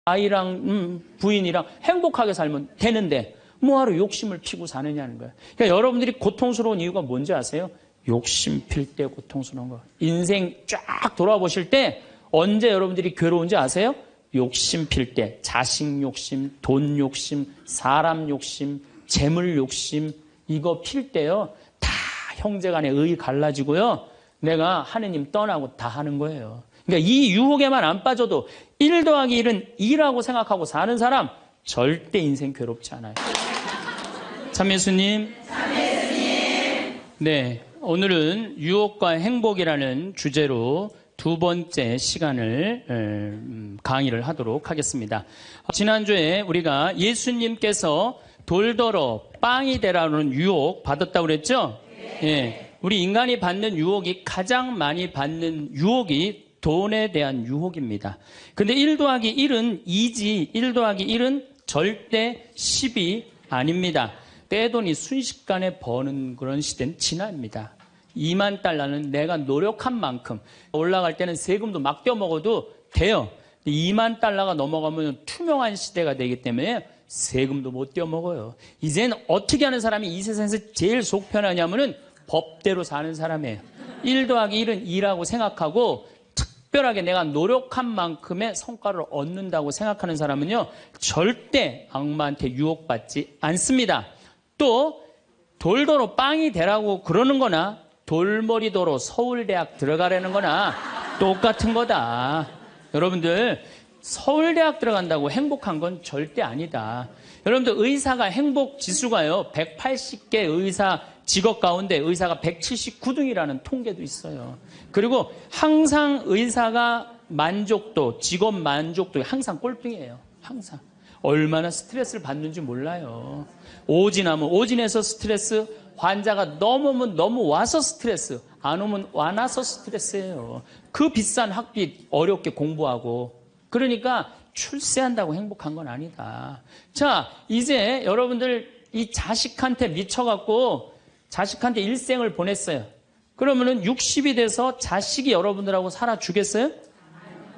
아이랑 부인이랑 행복하게 살면 되는데 뭐하러 욕심을 피고 사느냐는 거예요. 그러니까 여러분들이 고통스러운 이유가 뭔지 아세요? 욕심 필 때 고통스러운 거. 인생 쫙 돌아보실 때 언제 여러분들이 괴로운지 아세요? 욕심 필 때. 자식 욕심, 돈 욕심, 사람 욕심, 재물 욕심 이거 필 때요. 다 형제간에 의 갈라지고요. 내가 하느님 떠나고 다 하는 거예요. 그러니까 이 유혹에만 안 빠져도 1 더하기 1은 2라고 생각하고 사는 사람 절대 인생 괴롭지 않아요. 참예수님. 네, 오늘은 유혹과 행복이라는 주제로 두 번째 시간을 강의를 하도록 하겠습니다. 지난주에 우리가 예수님께서 돌더러 빵이 되라는 유혹 받았다고 그랬죠? 네. 우리 인간이 받는 유혹이 가장 많이 받는 유혹이 돈에 대한 유혹입니다. 근데 1 더하기 1은 2지 1 더하기 1은 절대 10이 아닙니다. 떼돈이 순식간에 버는 그런 시대는 지납니다. 2만 달러는 내가 노력한 만큼 올라갈 때는 세금도 막 떼어먹어도 돼요. 2만 달러가 넘어가면 투명한 시대가 되기 때문에 세금도 못 떼어먹어요. 이젠 어떻게 하는 사람이 이 세상에서 제일 속 편하냐면은 법대로 사는 사람이에요. 1 더하기 1은 2라고 생각하고 특별하게 내가 노력한 만큼의 성과를 얻는다고 생각하는 사람은요, 절대 악마한테 유혹받지 않습니다. 또 돌더러 빵이 되라고 그러는 거나 돌머리도로 서울대학 들어가려는 거나 똑같은 거다. 여러분들 서울대학 들어간다고 행복한 건 절대 아니다. 여러분들 의사가 행복 지수가요 180개 의사 직업 가운데 의사가 179등이라는 통계도 있어요. 그리고 항상 의사가 만족도, 직업 만족도 항상 꼴등이에요. 항상. 얼마나 스트레스를 받는지 몰라요. 오진하면 오진해서 스트레스, 환자가 너무 오면 너무 와서 스트레스, 안 오면 안 와서 스트레스예요. 그 비싼 학비 어렵게 공부하고. 그러니까 출세한다고 행복한 건 아니다. 자, 이제 여러분들 이 자식한테 미쳐갖고 자식한테 일생을 보냈어요. 그러면은 60이 돼서 자식이 여러분들하고 살아주겠어요?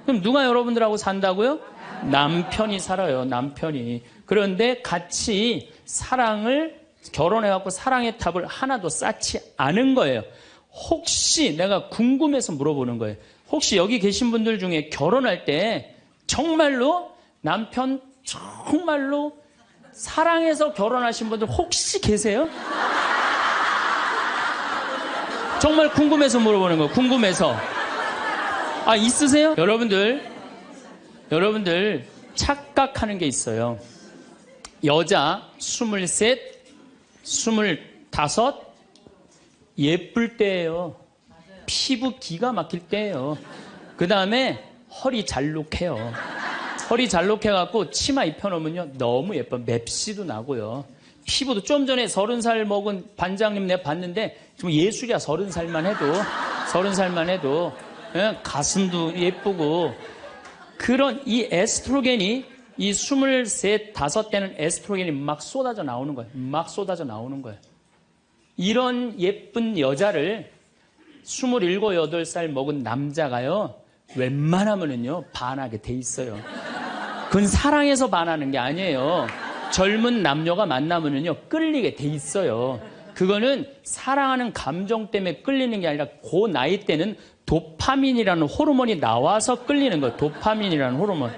그럼 누가 여러분들하고 산다고요? 남편이 살아요. 남편이. 그런데 같이 사랑을 결혼해갖고 사랑의 탑을 하나도 쌓지 않은 거예요. 혹시 내가 궁금해서 물어보는 거예요. 혹시 여기 계신 분들 중에 결혼할 때 정말로 남편 정말로 사랑해서 결혼하신 분들 혹시 계세요? 정말 궁금해서 물어보는 거예요. 궁금해서. 아, 있으세요? 여러분들 착각하는 게 있어요. 여자 23, 25 예쁠 때예요. 피부 기가 막힐 때예요. 그 다음에 허리 잘록해요. 허리 잘록해갖고 치마 입혀놓으면요 너무 예뻐요. 맵시도 나고요. 피부도 좀 전에 30살 먹은 반장님 내가 봤는데 좀 예술이야. 30살만 해도 예, 가슴도 예쁘고. 그런 이 에스트로겐이 이 23, 5때는 에스트로겐이 막 쏟아져 나오는 거예요. 막 쏟아져 나오는 거예요. 이런 예쁜 여자를 27, 8살 먹은 남자가요 웬만하면은요 반하게 돼 있어요. 그건 사랑해서 반하는 게 아니에요. 젊은 남녀가 만나면은요 끌리게 돼 있어요. 그거는 사랑하는 감정 때문에 끌리는 게 아니라 그 나이 때는 도파민이라는 호르몬이 나와서 끌리는 거예요. 도파민이라는 호르몬.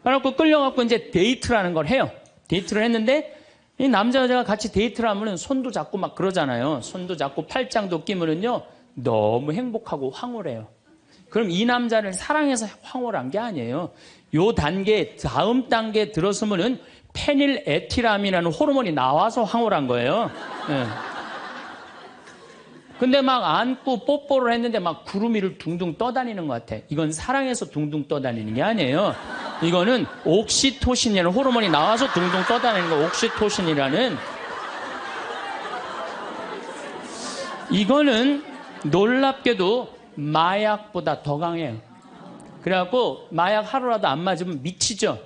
그래갖고 끌려갖고 이제 데이트라는 걸 해요. 데이트를 했는데 이 남자 여자가 같이 데이트를 하면은 손도 잡고 막 그러잖아요. 손도 잡고 팔짱도 끼면은요 너무 행복하고 황홀해요. 그럼 이 남자를 사랑해서 황홀한 게 아니에요. 요 단계, 다음 단계에 들어서면은 페닐에틸아민이라는 호르몬이 나와서 황홀한 거예요. 네. 근데 막 안고 뽀뽀를 했는데 막 구름 위를 둥둥 떠다니는 것 같아. 이건 사랑해서 둥둥 떠다니는 게 아니에요. 이거는 옥시토신이라는 호르몬이 나와서 둥둥 떠다니는 거. 옥시토신이라는. 이거는 놀랍게도 마약보다 더 강해요. 그래갖고 마약 하루라도 안 맞으면 미치죠.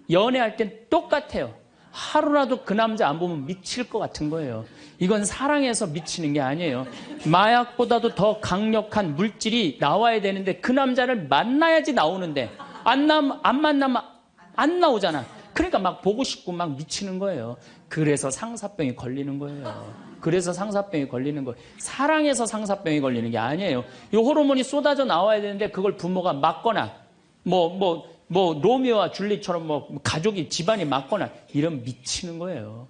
연애할 땐 똑같아요. 하루라도 그 남자 안 보면 미칠 것 같은 거예요. 이건 사랑해서 미치는 게 아니에요. 마약보다도 더 강력한 물질이 나와야 되는데 그 남자를 만나야지 나오는데 안 만나면 안 나오잖아. 그러니까 막 보고 싶고 막 미치는 거예요. 그래서 상사병이 걸리는 거예요. 그래서 상사병이 걸리는 거예요. 사랑해서 상사병이 걸리는 게 아니에요. 이 호르몬이 쏟아져 나와야 되는데 그걸 부모가 막거나 로미오와 줄리처럼 가족이 집안이 막거나 이러면 미치는 거예요.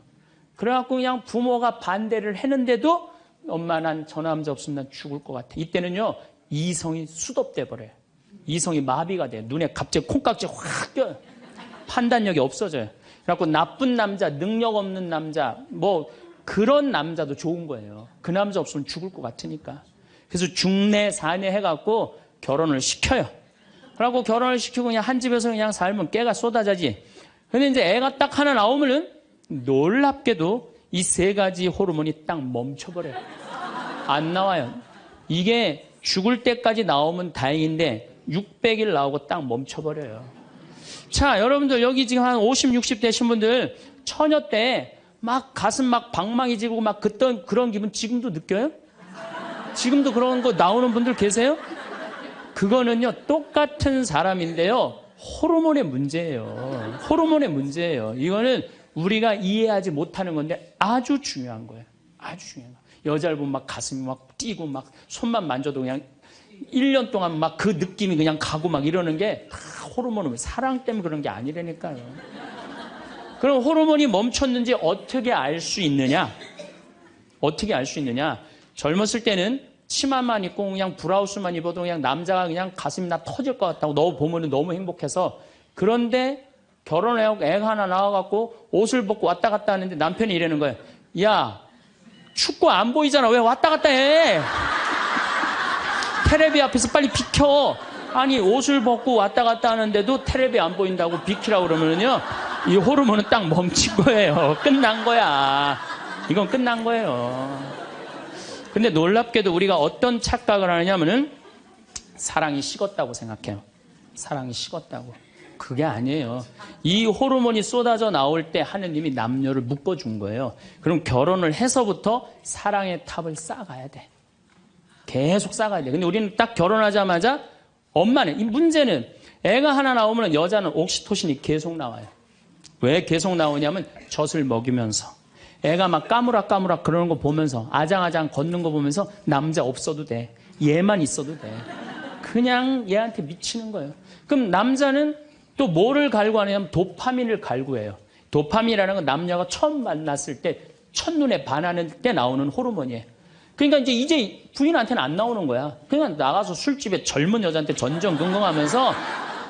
그래갖고 그냥 부모가 반대를 했는데도 엄마 난 저 남자 없으면 난 죽을 것 같아. 이때는요 이성이 수독돼 버려요. 이성이 마비가 돼요. 눈에 갑자기 콩깍지 확 껴요. 판단력이 없어져요. 그래갖고 나쁜 남자, 능력 없는 남자, 그런 남자도 좋은 거예요. 그 남자 없으면 죽을 것 같으니까. 그래서 중내, 사내 해갖고 결혼을 시켜요. 그래갖고 결혼을 시키고 그냥 한 집에서 그냥 살면 깨가 쏟아지지. 근데 이제 애가 딱 하나 나오면은 놀랍게도 이 세 가지 호르몬이 딱 멈춰버려요. 안 나와요. 이게 죽을 때까지 나오면 다행인데 600일 나오고 딱 멈춰버려요. 자, 여러분들 여기 지금 한 50, 60 되신 분들 처녀 때 막 가슴 막 방망이 지고 막 그런 기분 지금도 느껴요? 지금도 그런 거 나오는 분들 계세요? 그거는요 똑같은 사람인데요 호르몬의 문제예요. 호르몬의 문제예요. 이거는 우리가 이해하지 못하는 건데 아주 중요한 거예요. 아주 중요한 거예요. 여자를 보면 막 가슴이 막 뛰고 막 손만 만져도 그냥 1년 동안 막 그 느낌이 그냥 가고 막 이러는 게 다 호르몬은 사랑 때문에 그런 게 아니라니까요. 그럼 호르몬이 멈췄는지 어떻게 알 수 있느냐? 어떻게 알 수 있느냐? 젊었을 때는 치마만 입고 그냥 브라우스만 입어도 그냥 남자가 그냥 가슴이 나 터질 것 같다고 너 보면 너무 행복해서. 그런데 결혼하고 애가 하나 나와갖고 옷을 벗고 왔다 갔다 하는데 남편이 이러는 거예요. 야, 춥고 안 보이잖아. 왜 왔다 갔다 해? 테레비 앞에서 빨리 비켜. 아니 옷을 벗고 왔다 갔다 하는데도 테레비 안 보인다고 비키라고 그러면요 이 호르몬은 딱 멈춘 거예요. 끝난 거야. 이건 끝난 거예요. 근데 놀랍게도 우리가 어떤 착각을 하느냐면은 사랑이 식었다고 생각해요. 사랑이 식었다고. 그게 아니에요. 이 호르몬이 쏟아져 나올 때 하느님이 남녀를 묶어준 거예요. 그럼 결혼을 해서부터 사랑의 탑을 쌓아가야 돼. 계속 쌓아가야 돼. 근데 우리는 딱 결혼하자마자 엄마는, 이 문제는 애가 하나 나오면 여자는 옥시토신이 계속 나와요. 왜 계속 나오냐면 젖을 먹이면서 애가 막 까무락까무락 그러는 거 보면서 아장아장 걷는 거 보면서 남자 없어도 돼. 얘만 있어도 돼. 그냥 얘한테 미치는 거예요. 그럼 남자는 또 뭐를 갈구하냐면 도파민을 갈구해요. 도파민이라는 건 남녀가 처음 만났을 때 첫눈에 반하는 때 나오는 호르몬이에요. 그러니까 이제 부인한테는 안 나오는 거야. 그냥 나가서 술집에 젊은 여자한테 전전긍긍하면서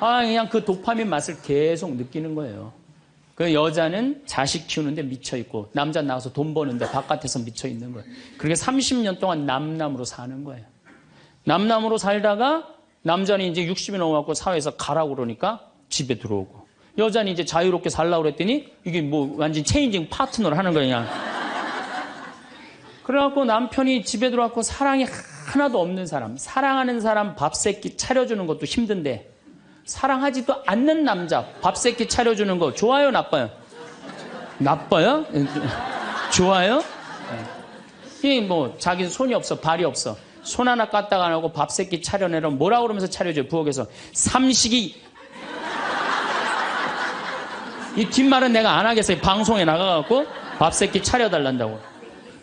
그냥 그 도파민 맛을 계속 느끼는 거예요. 그 여자는 자식 키우는데 미쳐있고 남자 나가서 돈 버는데 바깥에서 미쳐있는 거예요. 그렇게 30년 동안 남남으로 사는 거예요. 남남으로 살다가 남자는 이제 60이 넘어갖고 사회에서 가라고 그러니까 집에 들어오고 여자는 이제 자유롭게 살라고 그랬더니 이게 완전 체인징 파트너를 하는 거예요. 그냥. 그래갖고 남편이 집에 들어왔고 사랑이 하나도 없는 사람, 사랑하는 사람 밥 세끼 차려주는 것도 힘든데 사랑하지도 않는 남자 밥 세끼 차려주는 거 좋아요, 나빠요? 나빠요? 좋아요? 이 자기는 손이 없어, 발이 없어. 손 하나 까딱 안 하고 밥 세끼 차려내면 뭐라고 그러면서 차려줘요, 부엌에서. 삼식이. 이 뒷말은 내가 안 하겠어요. 방송에 나가갖고 밥 세끼 차려달란다고.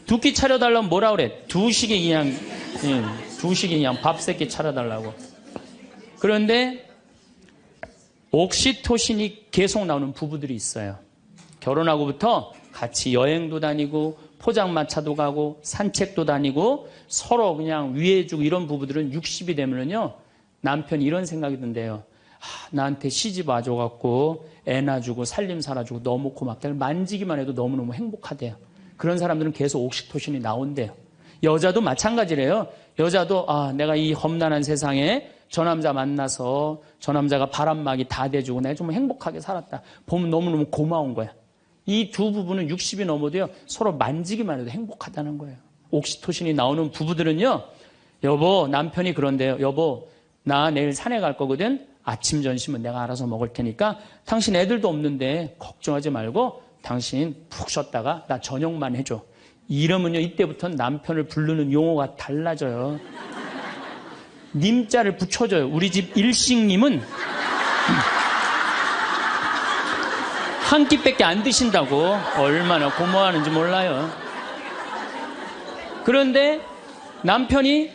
두 끼 차려달라면 뭐라 그래? 두 식이 그냥 밥 세끼 차려달라고. 그런데 옥시토신이 계속 나오는 부부들이 있어요. 결혼하고부터 같이 여행도 다니고 포장마차도 가고 산책도 다니고 서로 그냥 위해주고 이런 부부들은 60이 되면은요 남편이 이런 생각이 든대요. 나한테 시집 와줘갖고 애 낳아주고 살림 살아주고 너무 고맙다. 만지기만 해도 너무너무 행복하대요. 그런 사람들은 계속 옥시토신이 나온대요. 여자도 마찬가지래요. 여자도 내가 이 험난한 세상에 저 남자 만나서 저 남자가 바람막이 다 대주고 내가 좀 행복하게 살았다. 보면 너무너무 고마운 거야. 이 두 부부는 60이 넘어도요 서로 만지기만 해도 행복하다는 거예요. 옥시토신이 나오는 부부들은요 여보 남편이 그런데요. 여보 나 내일 산에 갈 거거든. 아침 점심은 내가 알아서 먹을 테니까 당신 애들도 없는데 걱정하지 말고 당신 푹 쉬었다가 나 저녁만 해줘. 이러면요 이때부터는 남편을 부르는 용어가 달라져요. 님자를 붙여줘요. 우리 집 일식님은 한 끼밖에 안 드신다고. 얼마나 고마워하는지 몰라요. 그런데 남편이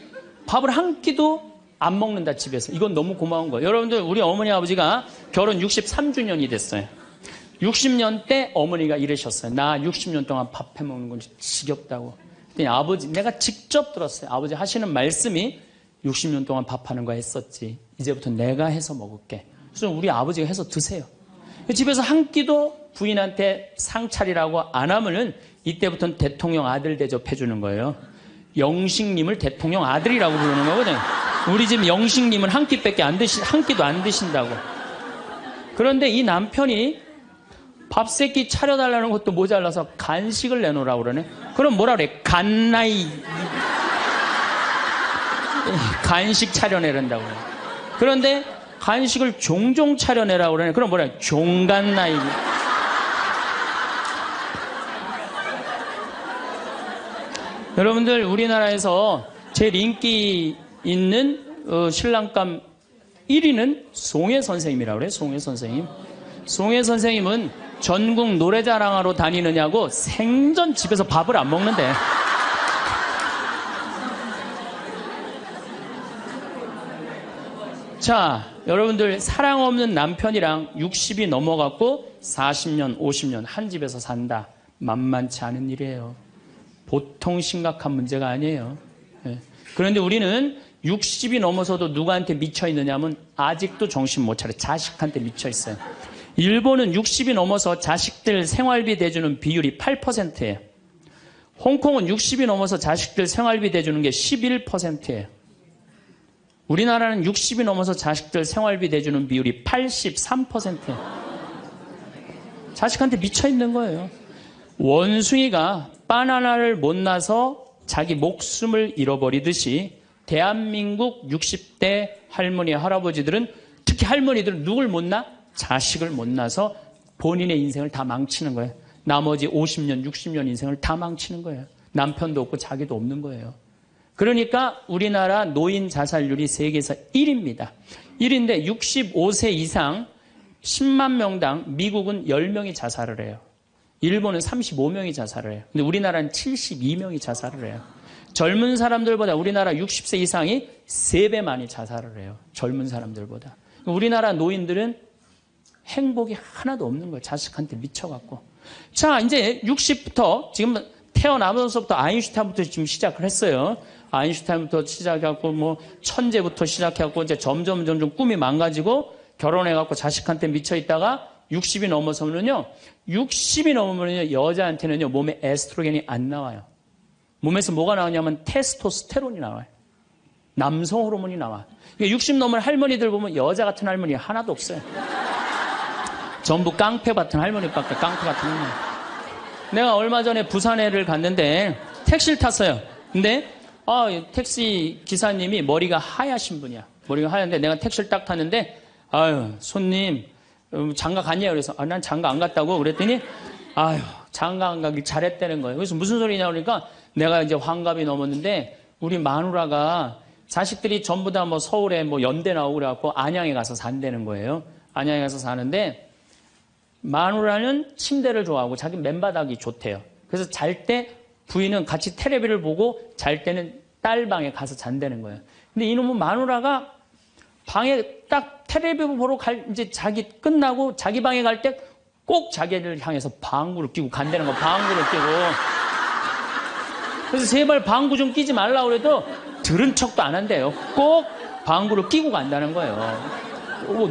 밥을 한 끼도 안 먹는다, 집에서. 이건 너무 고마운 거예요. 여러분들, 우리 어머니 아버지가 결혼 63주년이 됐어요. 60년 때 어머니가 이러셨어요. 나 60년 동안 밥 해먹는 건 지겹다고. 그랬더니 아버지, 내가 직접 들었어요. 아버지 하시는 말씀이 60년 동안 밥하는 거 했었지. 이제부터 내가 해서 먹을게. 그래서 우리 아버지가 해서 드세요. 집에서 한 끼도 부인한테 상 차리라고 안 하면은 이때부터는 대통령 아들 대접해 주는 거예요. 영식님을 대통령 아들이라고 부르는 거거든요. 우리 집 영식님은 한 끼밖에 한 끼도 안 드신다고. 그런데 이 남편이 밥 세 끼 차려달라는 것도 모자라서 간식을 내놓으라고 그러네. 그럼 뭐라 그래? 간나이. 간식 차려내란다고 그래. 그런데 간식을 종종 차려내라고 그러네. 그럼 뭐라 그래? 종간나이. 여러분들, 우리나라에서 제일 인기 있는 신랑감 1위는 송혜 선생님이라고 그래요. 송혜 선생님. 송혜 선생님은 전국 노래자랑하러 다니느냐고 생전 집에서 밥을 안 먹는데. 자, 여러분들, 사랑 없는 남편이랑 60이 넘어갔고 40년, 50년 한 집에서 산다. 만만치 않은 일이에요. 보통 심각한 문제가 아니에요. 그런데 우리는 60이 넘어서도 누구한테 미쳐 있느냐면 아직도 정신 못 차려. 자식한테 미쳐 있어요. 일본은 60이 넘어서 자식들 생활비 대주는 비율이 8%예요. 홍콩은 60이 넘어서 자식들 생활비 대주는 게 11%예요. 우리나라는 60이 넘어서 자식들 생활비 대주는 비율이 83%예요. 자식한테 미쳐 있는 거예요. 원숭이가 바나나를 못 나서 자기 목숨을 잃어버리듯이 대한민국 60대 할머니, 할아버지들은, 특히 할머니들은 누굴 못 낳아? 자식을 못 낳아서 본인의 인생을 다 망치는 거예요. 나머지 50년, 60년 인생을 다 망치는 거예요. 남편도 없고 자기도 없는 거예요. 그러니까 우리나라 노인 자살률이 세계에서 1위입니다. 1위인데 65세 이상 10만 명당 미국은 10명이 자살을 해요. 일본은 35명이 자살을 해요. 근데 우리나라는 72명이 자살을 해요. 젊은 사람들보다 우리나라 60세 이상이 3배 많이 자살을 해요. 젊은 사람들보다. 우리나라 노인들은 행복이 하나도 없는 거예요. 자식한테 미쳐갖고. 자, 이제 60부터 지금 태어나면서부터 아인슈타인부터 지금 시작을 했어요. 아인슈타인부터 시작해갖고 뭐 천재부터 시작해갖고 이제 점점 꿈이 망가지고 결혼해갖고 자식한테 미쳐 있다가 60이 넘어서면요, 60이 넘으면요, 여자한테는요, 몸에 에스트로겐이 안 나와요. 몸에서 뭐가 나오냐면 테스토스테론이 나와요. 남성 호르몬이 나와. 60 넘은 할머니들 보면 여자 같은 할머니 하나도 없어요. 전부 깡패 같은 할머니밖에, 깡패 같은 할머니. 내가 얼마 전에 부산에를 갔는데 택시를 탔어요. 근데 택시 기사님이 머리가 하얗신 분이야. 머리가 하얀데 내가 택시를 딱 탔는데, 아유, 손님, 장가 갔냐? 그래서, 난 장가 안 갔다고. 그랬더니, 아유, 장가 안 가길 잘했다는 거예요. 그래서 무슨 소리냐? 그러니까 내가 이제 환갑이 넘었는데, 우리 마누라가 자식들이 전부 다 뭐 서울에 뭐 연대 나오고 그래갖고 안양에 가서 산다는 거예요. 안양에 가서 사는데, 마누라는 침대를 좋아하고 자기 맨바닥이 좋대요. 그래서 잘 때 부인은 같이 텔레비를 보고 잘 때는 딸 방에 가서 잔다는 거예요. 근데 이놈은 마누라가 방에 딱 텔레비 보러 이제 자기 끝나고 자기 방에 갈 때 꼭 자기를 향해서 방구를 끼고 간다는 거, 방구를 끼고. 그래서 제발 방구 좀 끼지 말라고 그래도 들은 척도 안 한대요. 꼭 방구를 끼고 간다는 거예요.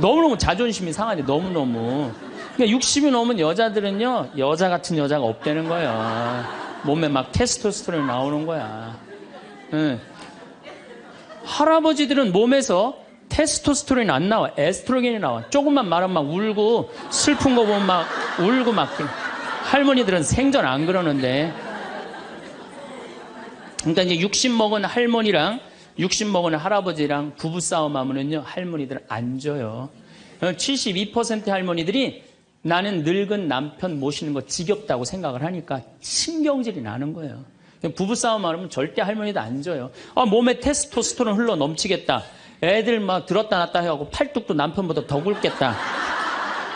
너무너무 자존심이 상하지, 너무너무. 그러니까 60이 넘은 여자들은요, 여자 같은 여자가 없다는 거예요. 몸에 막 테스토스테론이 나오는 거야. 할아버지들은 몸에서 테스토스테론이 안 나와. 에스트로겐이 나와. 조금만 말하면 막 울고, 슬픈 거 보면 막 울고 막. 할머니들은 생전 안 그러는데. 그러니까 이제 60 먹은 할머니랑 60 먹은 할아버지랑 부부싸움 하면은요, 할머니들은 안 져요. 72% 할머니들이 나는 늙은 남편 모시는 거 지겹다고 생각을 하니까 신경질이 나는 거예요. 부부싸움 하면 절대 할머니도 안 져요. 몸에 테스토스테론 흘러 넘치겠다. 애들 막 들었다 놨다 해갖고 팔뚝도 남편보다 더 굵겠다.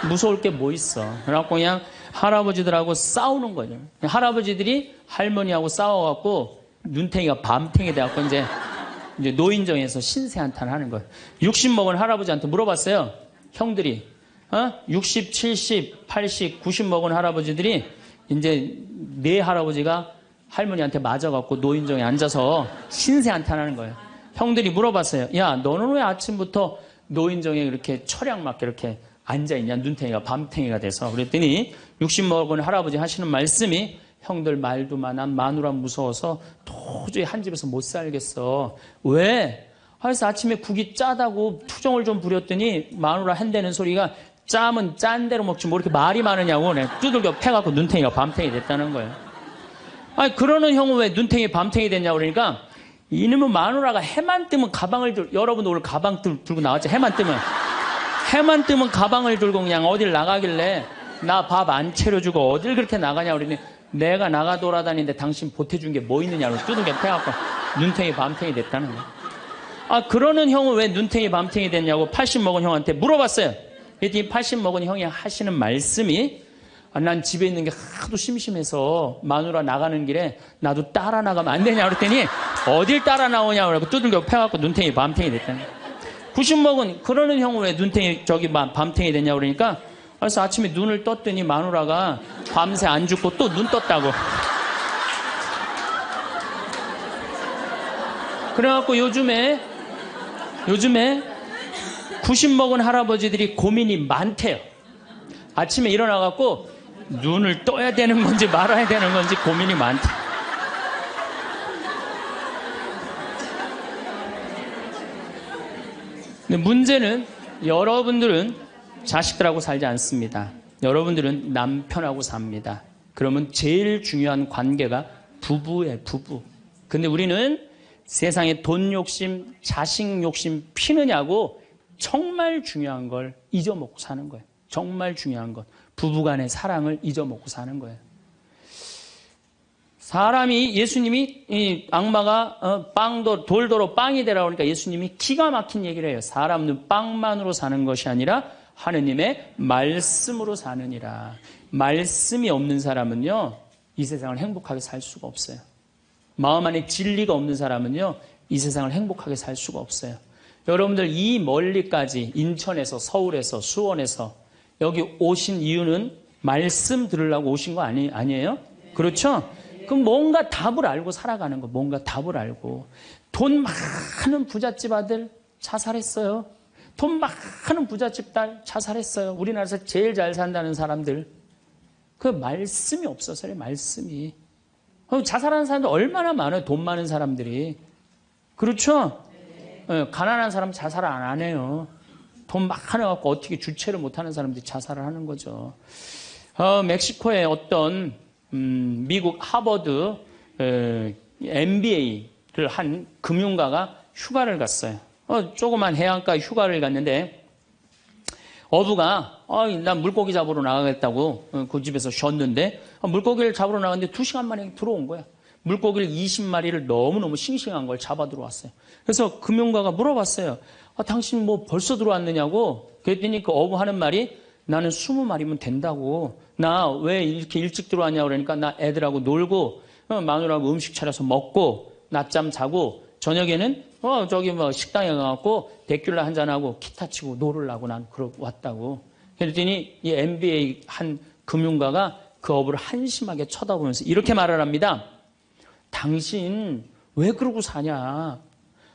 무서울 게 뭐 있어. 그래갖고 그냥 할아버지들하고 싸우는 거죠. 할아버지들이 할머니하고 싸워갖고 눈탱이가 밤탱이 돼갖고 이제 노인정에서 신세한탄 하는 거예요. 60 먹은 할아버지한테 물어봤어요. 형들이. 60, 70, 80, 90 먹은 할아버지들이 이제 네 할아버지가 할머니한테 맞아갖고 노인정에 앉아서 신세한탄하는 거예요. 형들이 물어봤어요. 야, 너는 왜 아침부터 노인정에 이렇게 철양 맞게 이렇게 앉아있냐? 눈탱이가 밤탱이가 돼서. 그랬더니 60 먹은 할아버지 하시는 말씀이 형들 말도 난 마누라 무서워서 도저히 한 집에서 못 살겠어. 왜? 그래서 아침에 국이 짜다고 투정을 좀 부렸더니 마누라 한대는 소리가 짜면 짠 대로 먹지 뭐 이렇게 말이 많으냐고 두들겨 패갖고 눈탱이가 밤탱이 됐다는 거예요. 아니 그러는 형은 왜 눈탱이 밤탱이 됐냐고 그러니까 이놈의 마누라가 해만 뜨면 가방을 여러분 오늘 가방 들고 나왔죠. 해만 뜨면 가방을 들고 그냥 어딜 나가길래 나 밥 안 차려주고 어딜 그렇게 나가냐고 그러니 내가 나가 돌아다니는데 당신 보태준 게 뭐 있느냐고 두들겨 패갖고 눈탱이 밤탱이 됐다는 거예요. 아 그러는 형은 왜 눈탱이 밤탱이 됐냐고 80 먹은 형한테 물어봤어요. 그랬더니 80 먹은 형이 하시는 말씀이 난 집에 있는 게 하도 심심해서 마누라 나가는 길에 나도 따라 나가면 안 되냐 그랬더니 어딜 따라 나오냐고 그러고 두들겨 패갖고 눈탱이 밤탱이 됐다는 거예요. 90 먹은 그러는 형은 왜 눈탱이 밤탱이 됐냐고 그러니까 그래서 아침에 눈을 떴더니 마누라가 밤새 안 죽고 또 눈 떴다고. 그래갖고 요즘에 90 먹은 할아버지들이 고민이 많대요. 아침에 일어나갖고 눈을 떠야 되는 건지 말아야 되는 건지 고민이 많대. 근데 문제는 여러분들은 자식들하고 살지 않습니다. 여러분들은 남편하고 삽니다. 그러면 제일 중요한 관계가 부부예요, 부부. 근데 우리는 세상에 돈 욕심, 자식 욕심 피느냐고 정말 중요한 걸 잊어먹고 사는 거예요. 정말 중요한 것. 부부간의 사랑을 잊어먹고 사는 거예요. 사람이 예수님이 이 악마가 돌도로 빵이 되라고 하니까 예수님이 기가 막힌 얘기를 해요. 사람은 빵만으로 사는 것이 아니라 하느님의 말씀으로 사느니라. 말씀이 없는 사람은요, 이 세상을 행복하게 살 수가 없어요. 마음 안에 진리가 없는 사람은요, 이 세상을 행복하게 살 수가 없어요. 여러분들 이 멀리까지 인천에서 서울에서 수원에서 여기 오신 이유는 말씀 들으려고 오신 거 아니에요? 그렇죠? 그럼 뭔가 답을 알고 살아가는 거, 뭔가 답을 알고. 돈 많은 부잣집 아들 자살했어요. 돈 많은 부잣집 딸 자살했어요. 우리나라에서 제일 잘 산다는 사람들. 그 말씀이 없어서요, 말씀이. 자살하는 사람들 얼마나 많아요, 돈 많은 사람들이. 그렇죠? 네, 가난한 사람 자살 안 해요. 돈 많아갖고 어떻게 주체를 못하는 사람들이 자살을 하는 거죠. 멕시코의 어떤 미국 하버드 MBA를 한 금융가가 휴가를 갔어요. 조그만 해안가 휴가를 갔는데 어부가 난 물고기 잡으러 나가겠다고 그 집에서 쉬었는데 물고기를 잡으러 나갔는데 2시간 만에 들어온 거야. 물고기를 20마리를 너무너무 싱싱한 걸 잡아 들어왔어요. 그래서 금융가가 물어봤어요. 당신 뭐 벌써 들어왔느냐고. 그랬더니 그 어부 하는 말이 나는 20마리면 된다고. 나 왜 이렇게 일찍 들어왔냐고 그러니까 나 애들하고 놀고 마누라하고 음식 차려서 먹고 낮잠 자고 저녁에는 저기 뭐 식당에 가갖고 데큘라 한잔하고 기타 치고 놀으려고 난 그러고 왔다고. 그랬더니 이 MBA 한 금융가가 그 어부를 한심하게 쳐다보면서 이렇게 말을 합니다. 당신 왜 그러고 사냐?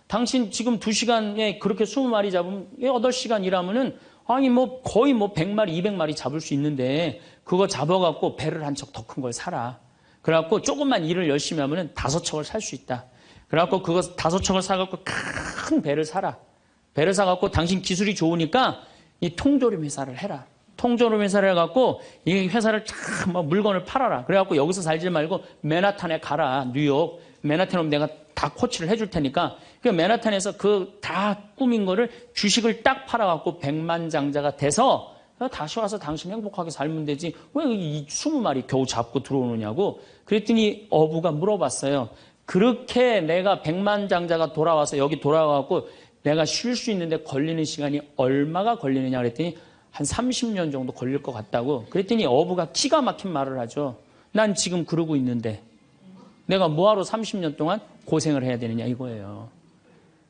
당신 지금 2시간에 그렇게 20마리 잡으면 8시간 일하면은 아니 뭐 거의 뭐 100마리, 200마리 잡을 수 있는데 그거 잡아갖고 배를 한 척 더 큰 걸 사라. 그래갖고 조금만 일을 열심히 하면은 5척을 살 수 있다. 그래갖고 그거 5척을 사갖고 큰 배를 사라. 배를 사갖고 당신 기술이 좋으니까 이 통조림 회사를 해라. 통조림 회사를 해갖고 이 회사를 참 물건을 팔아라. 그래갖고 여기서 살지 말고 맨하탄에 가라. 뉴욕. 맨하탄에 오면 내가 다 코치를 해줄 테니까 그 맨하탄에서 그 다 꾸민 거를 주식을 딱 팔아갖고 백만장자가 돼서 다시 와서 당신 행복하게 살면 되지 왜 이 20마리 겨우 잡고 들어오느냐고. 그랬더니 어부가 물어봤어요. 그렇게 내가 백만장자가 돌아와서 여기 돌아와갖고 내가 쉴 수 있는데 걸리는 시간이 얼마가 걸리느냐 그랬더니 한 30년 정도 걸릴 것 같다고. 그랬더니 어부가 기가 막힌 말을 하죠. 난 지금 그러고 있는데 내가 뭐하러 30년 동안 고생을 해야 되느냐 이거예요.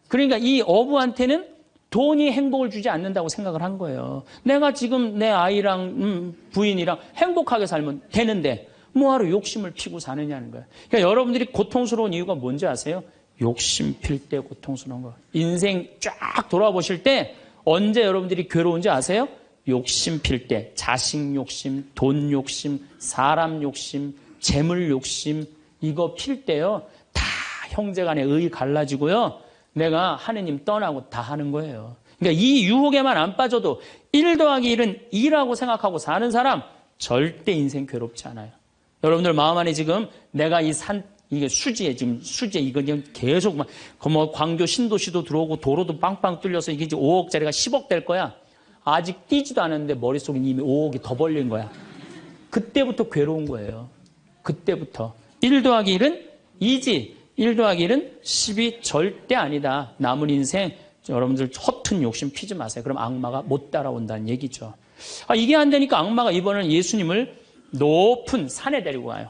그러니까 이 어부한테는 돈이 행복을 주지 않는다고 생각을 한 거예요. 내가 지금 내 아이랑 부인이랑 행복하게 살면 되는데 뭐하러 욕심을 피고 사느냐는 거예요. 그러니까 여러분들이 고통스러운 이유가 뭔지 아세요? 욕심 필 때 고통스러운 거. 인생 쫙 돌아보실 때 언제 여러분들이 괴로운지 아세요? 욕심 필 때. 자식 욕심, 돈 욕심, 사람 욕심, 재물 욕심 이거 필 때요. 다 형제간에 의 갈라지고요. 내가 하느님 떠나고 다 하는 거예요. 그러니까 이 유혹에만 안 빠져도 1 더하기 1은 2라고 생각하고 사는 사람 절대 인생 괴롭지 않아요. 여러분들 마음 안에 지금 내가 이게 수지에 지금 수지에 이거 지금 계속 뭐 광교 신도시도 들어오고 도로도 빵빵 뚫려서 이게 이제 5억짜리가 10억 될 거야. 아직 뛰지도 않았는데 머릿속에 이미 5억이 더 벌린 거야. 그때부터 괴로운 거예요. 그때부터. 1 더하기 1은 2지. 1 더하기 1은 10이 절대 아니다. 남은 인생 여러분들 허튼 욕심 피지 마세요. 그럼 악마가 못 따라온다는 얘기죠. 이게 안 되니까 악마가 이번에는 예수님을 높은 산에 데리고 가요.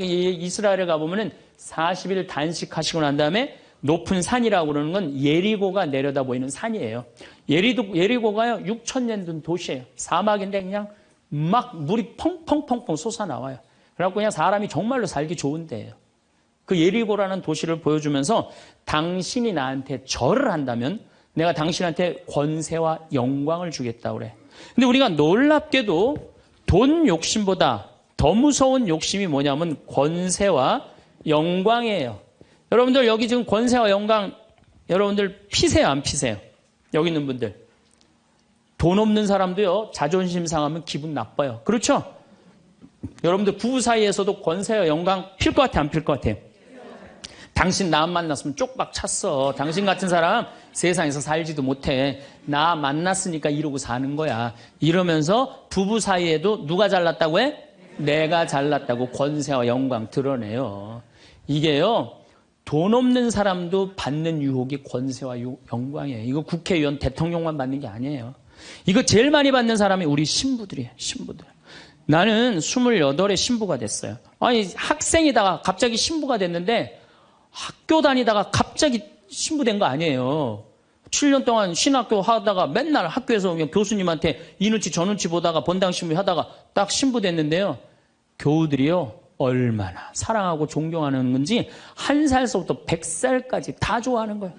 이스라엘에 가보면은 40일 단식하시고 난 다음에 높은 산이라고 그러는 건 예리고가 내려다 보이는 산이에요. 예리고가요 6,000년 된 도시예요. 사막인데 그냥 막 물이 펑펑펑펑 솟아나와요. 그래갖고 그냥 사람이 정말로 살기 좋은 데예요. 그 예리고라는 도시를 보여주면서 당신이 나한테 절을 한다면 내가 당신한테 권세와 영광을 주겠다 그래. 근데 우리가 놀랍게도 돈 욕심보다 더 무서운 욕심이 뭐냐면 권세와 영광이에요. 여러분들 여기 지금 권세와 영광 여러분들 피세요 안 피세요? 여기 있는 분들. 돈 없는 사람도요 자존심 상하면 기분 나빠요. 그렇죠? 여러분들 부부 사이에서도 권세와 영광 필 것 같아 안 필 것 같아요? 당신 나 만났으면 쪽박 찼어. 당신 같은 사람 세상에서 살지도 못해. 나 만났으니까 이러고 사는 거야. 이러면서 부부 사이에도 누가 잘났다고 해? 내가 잘났다고 권세와 영광 드러내요. 이게요. 돈 없는 사람도 받는 유혹이 권세와 영광이에요. 이거 국회의원 대통령만 받는 게 아니에요. 이거 제일 많이 받는 사람이 우리 신부들이에요. 신부들. 나는 28에 신부가 됐어요. 아니 학생이다가 갑자기 신부가 됐는데 학교 다니다가 갑자기 신부된 거 아니에요. 7년 동안 신학교 하다가 맨날 학교에서 그냥 교수님한테 이 눈치 저 눈치 보다가 본당 신부 하다가 딱 신부 됐는데요. 교우들이요. 얼마나 사랑하고 존경하는 건지 1살서부터 100살까지 다 좋아하는 거예요.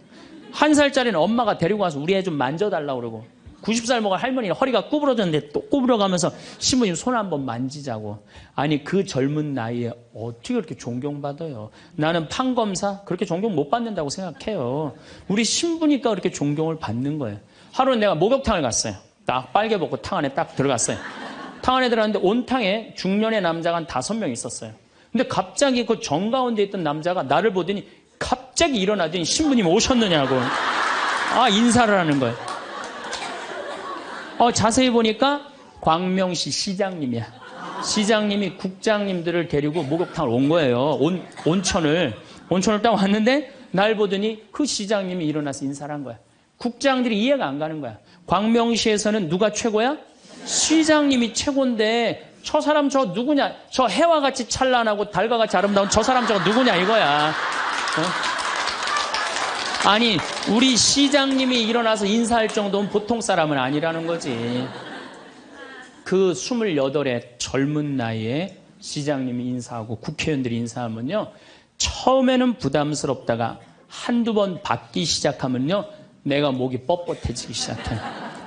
1살짜리는 엄마가 데리고 와서 우리 애 좀 만져달라고 그러고 90살 먹은 할머니는 허리가 구부러졌는데 또 구부러가면서 신부님 손 한번 만지자고. 아니 그 젊은 나이에 어떻게 그렇게 존경받아요. 나는 판검사 그렇게 존경 못 받는다고 생각해요. 우리 신부니까 그렇게 존경을 받는 거예요. 하루는 내가 목욕탕을 갔어요. 딱 빨개 벗고 탕 안에 딱 들어갔어요. 탕 안에 들어갔는데 온탕에 중년의 남자가 한 5명 있었어요. 근데 갑자기 그 정가운데 있던 남자가 나를 보더니 갑자기 일어나더니 신부님 오셨느냐고 인사를 하는 거예요. 자세히 보니까 광명시 시장님이야. 시장님이 국장님들을 데리고 목욕탕을 온 거예요. 온천을 딱 왔는데 날 보더니 그 시장님이 일어나서 인사를 한 거야. 국장들이 이해가 안 가는 거야. 광명시에서는 누가 최고야? 시장님이 최고인데 저 사람 저 누구냐? 저 해와 같이 찬란하고 달과 같이 아름다운 저 사람 저거 누구냐 이거야. 아니 우리 시장님이 일어나서 인사할 정도는 보통 사람은 아니라는 거지. 그 28의 젊은 나이에 시장님이 인사하고 국회의원들이 인사하면요. 처음에는 부담스럽다가 한두 번 받기 시작하면요. 내가 목이 뻣뻣해지기 시작해.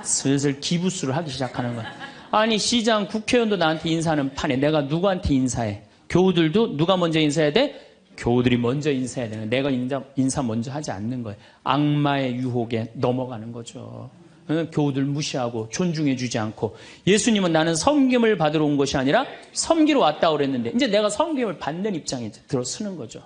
슬슬 기부수를 하기 시작하는 거야. 아니 시장 국회의원도 나한테 인사하는 판에 내가 누구한테 인사해? 교우들도 누가 먼저 인사해야 돼? 교우들이 먼저 인사해야 되는 거예요. 내가 인사 먼저 하지 않는 거예요. 악마의 유혹에 넘어가는 거죠. 교우들 무시하고 존중해 주지 않고. 예수님은 나는 섬김을 받으러 온 것이 아니라 섬기러 왔다고 그랬는데 이제 내가 섬김을 받는 입장에 들어서는 거죠.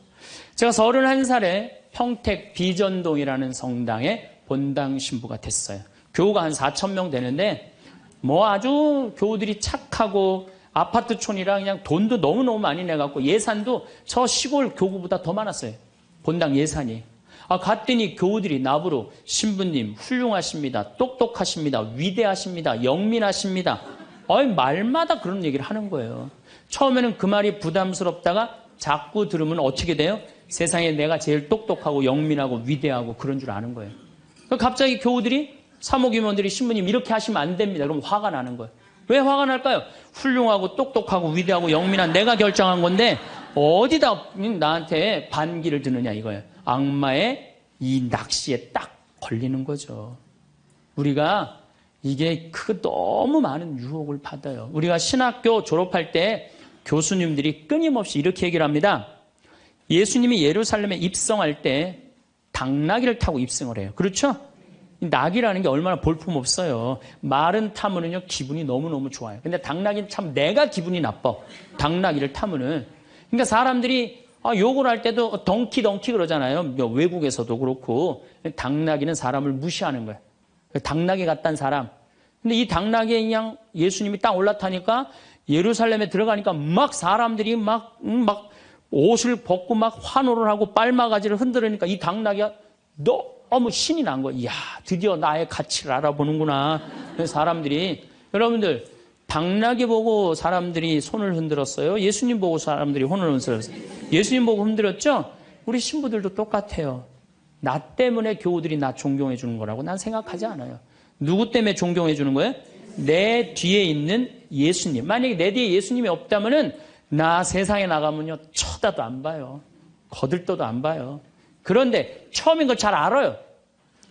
제가 31살에 평택 비전동이라는 성당에 본당 신부가 됐어요. 교우가 한 4,000명 되는데 뭐 아주 교우들이 착하고 아파트촌이라 그냥 돈도 너무너무 많이 내갖고 예산도 저 시골 교구보다 더 많았어요. 본당 예산이. 갔더니 교우들이 나보러 신부님 훌륭하십니다. 똑똑하십니다. 위대하십니다. 영민하십니다. 말마다 그런 얘기를 하는 거예요. 처음에는 그 말이 부담스럽다가 자꾸 들으면 어떻게 돼요? 세상에 내가 제일 똑똑하고 영민하고 위대하고 그런 줄 아는 거예요. 갑자기 교우들이 사모임원들이 신부님 이렇게 하시면 안 됩니다. 그럼 화가 나는 거예요. 왜 화가 날까요? 훌륭하고 똑똑하고 위대하고 영민한 내가 결정한 건데 어디다 나한테 반기를 드느냐 이거예요. 악마의 이 낚시에 딱 걸리는 거죠. 우리가 이게 너무 많은 유혹을 받아요. 우리가 신학교 졸업할 때 교수님들이 끊임없이 이렇게 얘기를 합니다. 예수님이 예루살렘에 입성할 때 당나귀를 타고 입성을 해요. 그렇죠? 낙이라는 게 얼마나 볼품없어요. 말은 타면은요 기분이 너무너무 좋아요. 근데 당나귀는 참 내가 기분이 나빠. 당나귀를 타면은. 그러니까 사람들이 욕을 할 때도 덩키 그러잖아요. 외국에서도 그렇고. 당나귀는 사람을 무시하는 거예요. 당나귀 같다는 사람. 근데 이 당나귀에 그냥 예수님이 딱 올라타니까 예루살렘에 들어가니까 막 사람들이 막 옷을 벗고 막 환호를 하고 빨마가지를 흔들으니까 이 당나귀가 너무 신이 난 거예요. 이야, 드디어 나의 가치를 알아보는구나. 사람들이. 여러분들, 당나귀 보고 사람들이 손을 흔들었어요? 예수님 보고 사람들이 손을 흔들었어요? 예수님 보고 흔들었죠? 우리 신부들도 똑같아요. 나 때문에 교우들이 나 존경해 주는 거라고 난 생각하지 않아요. 누구 때문에 존경해 주는 거예요? 내 뒤에 있는 예수님. 만약에 내 뒤에 예수님이 없다면은 나 세상에 나가면요 쳐다도 안 봐요. 거들떠도 안 봐요. 그런데 처음인 걸 잘 알아요.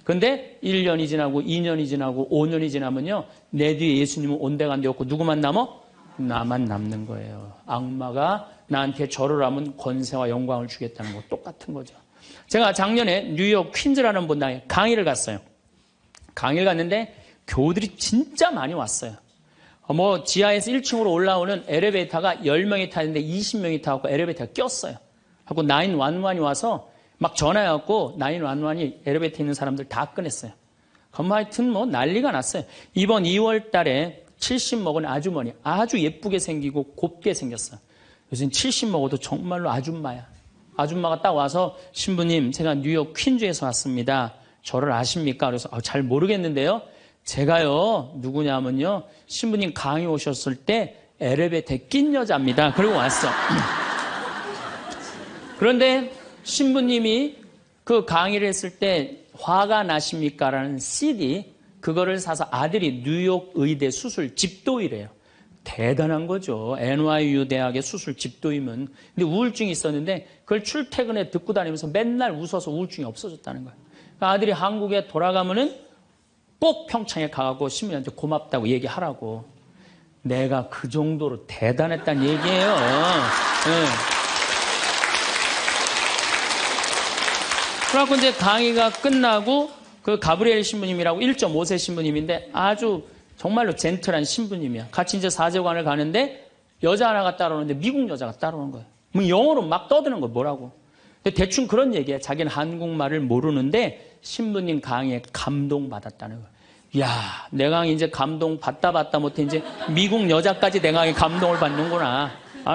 그런데 1년이 지나고 2년이 지나고 5년이 지나면요 내 뒤에 예수님은 온데간데 없고 누구만 남어? 나만 남는 거예요. 악마가 나한테 절을 하면 권세와 영광을 주겠다는 거 똑같은 거죠. 제가 작년에 뉴욕 퀸즈라는 분당에 강의를 갔어요. 강의를 갔는데 교우들이 진짜 많이 왔어요. 지하에서 1층으로 올라오는 엘리베이터가 10명이 타는데 20명이 타고 엘리베이터가 꼈어요. 하고 911이 와서 막 전화해갖고 911이 엘리베이터에 있는 사람들 다 꺼냈어요. 그럼 하여튼 난리가 났어요. 이번 2월 달에 70 먹은 아주머니 아주 예쁘게 생기고 곱게 생겼어요. 요즘 70 먹어도 정말로 아줌마야. 아줌마가 딱 와서 신부님 제가 뉴욕 퀸즈에서 왔습니다. 저를 아십니까? 그래서 잘 모르겠는데요. 제가요 누구냐면요 신부님 강의 오셨을 때 엘리베이터에 낀 여자입니다. 그리고 왔어. 그런데 신부님이 그 강의를 했을 때 화가 나십니까? 라는 CD 그거를 사서 아들이 뉴욕 의대 수술 집도이래요. 대단한 거죠. NYU 대학의 수술 집도이면. 근데 우울증이 있었는데 그걸 출퇴근에 듣고 다니면서 맨날 웃어서 우울증이 없어졌다는 거예요. 그러니까 아들이 한국에 돌아가면은 꼭 평창에 가고 신부님한테 고맙다고 얘기하라고. 내가 그 정도로 대단했다는 얘기예요. 네. 그래갖고 이제 강의가 끝나고 그 가브리엘 신부님이라고 1.5세 신부님인데 아주 정말로 젠틀한 신부님이야. 같이 이제 사제관을 가는데 여자 하나가 따라오는데 미국 여자가 따라오는 거예요. 영어로 막 떠드는 거예요. 뭐라고. 근데 대충 그런 얘기예요. 자기는 한국말을 모르는데 신부님 강의에 감동받았다는 거예요. 이야, 내 강의 이제 감동받다 못해 이제 미국 여자까지 내 강의에 감동을 받는구나.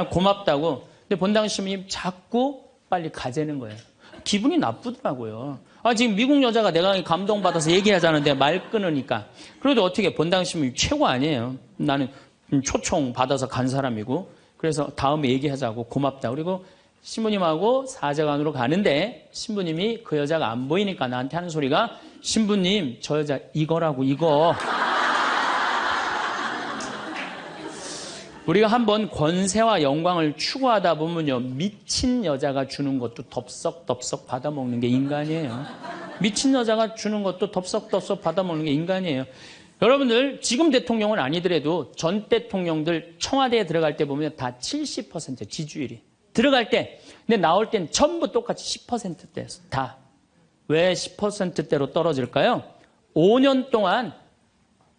고맙다고. 근데 본당 신부님 자꾸 빨리 가재는 거예요. 기분이 나쁘더라고요. 지금 미국 여자가 내 강의 감동받아서 얘기하자는데 말 끊으니까. 그래도 어떻게 본당 신부님 최고 아니에요. 나는 초청 받아서 간 사람이고. 그래서 다음에 얘기하자고 고맙다. 그리고 신부님하고 사제관으로 가는데 신부님이 그 여자가 안 보이니까 나한테 하는 소리가 신부님 저 여자 이거라고 이거. 우리가 한번 권세와 영광을 추구하다 보면요 미친 여자가 주는 것도 덥석덥석 받아먹는 게 인간이에요. 미친 여자가 주는 것도 덥석덥석 받아먹는 게 인간이에요. 여러분들 지금 대통령은 아니더라도 전 대통령들 청와대에 들어갈 때 보면 다 70% 지지율이 들어갈 때. 근데 나올 땐 전부 똑같이 10%대였어. 다. 왜 10%대로 떨어질까요? 5년 동안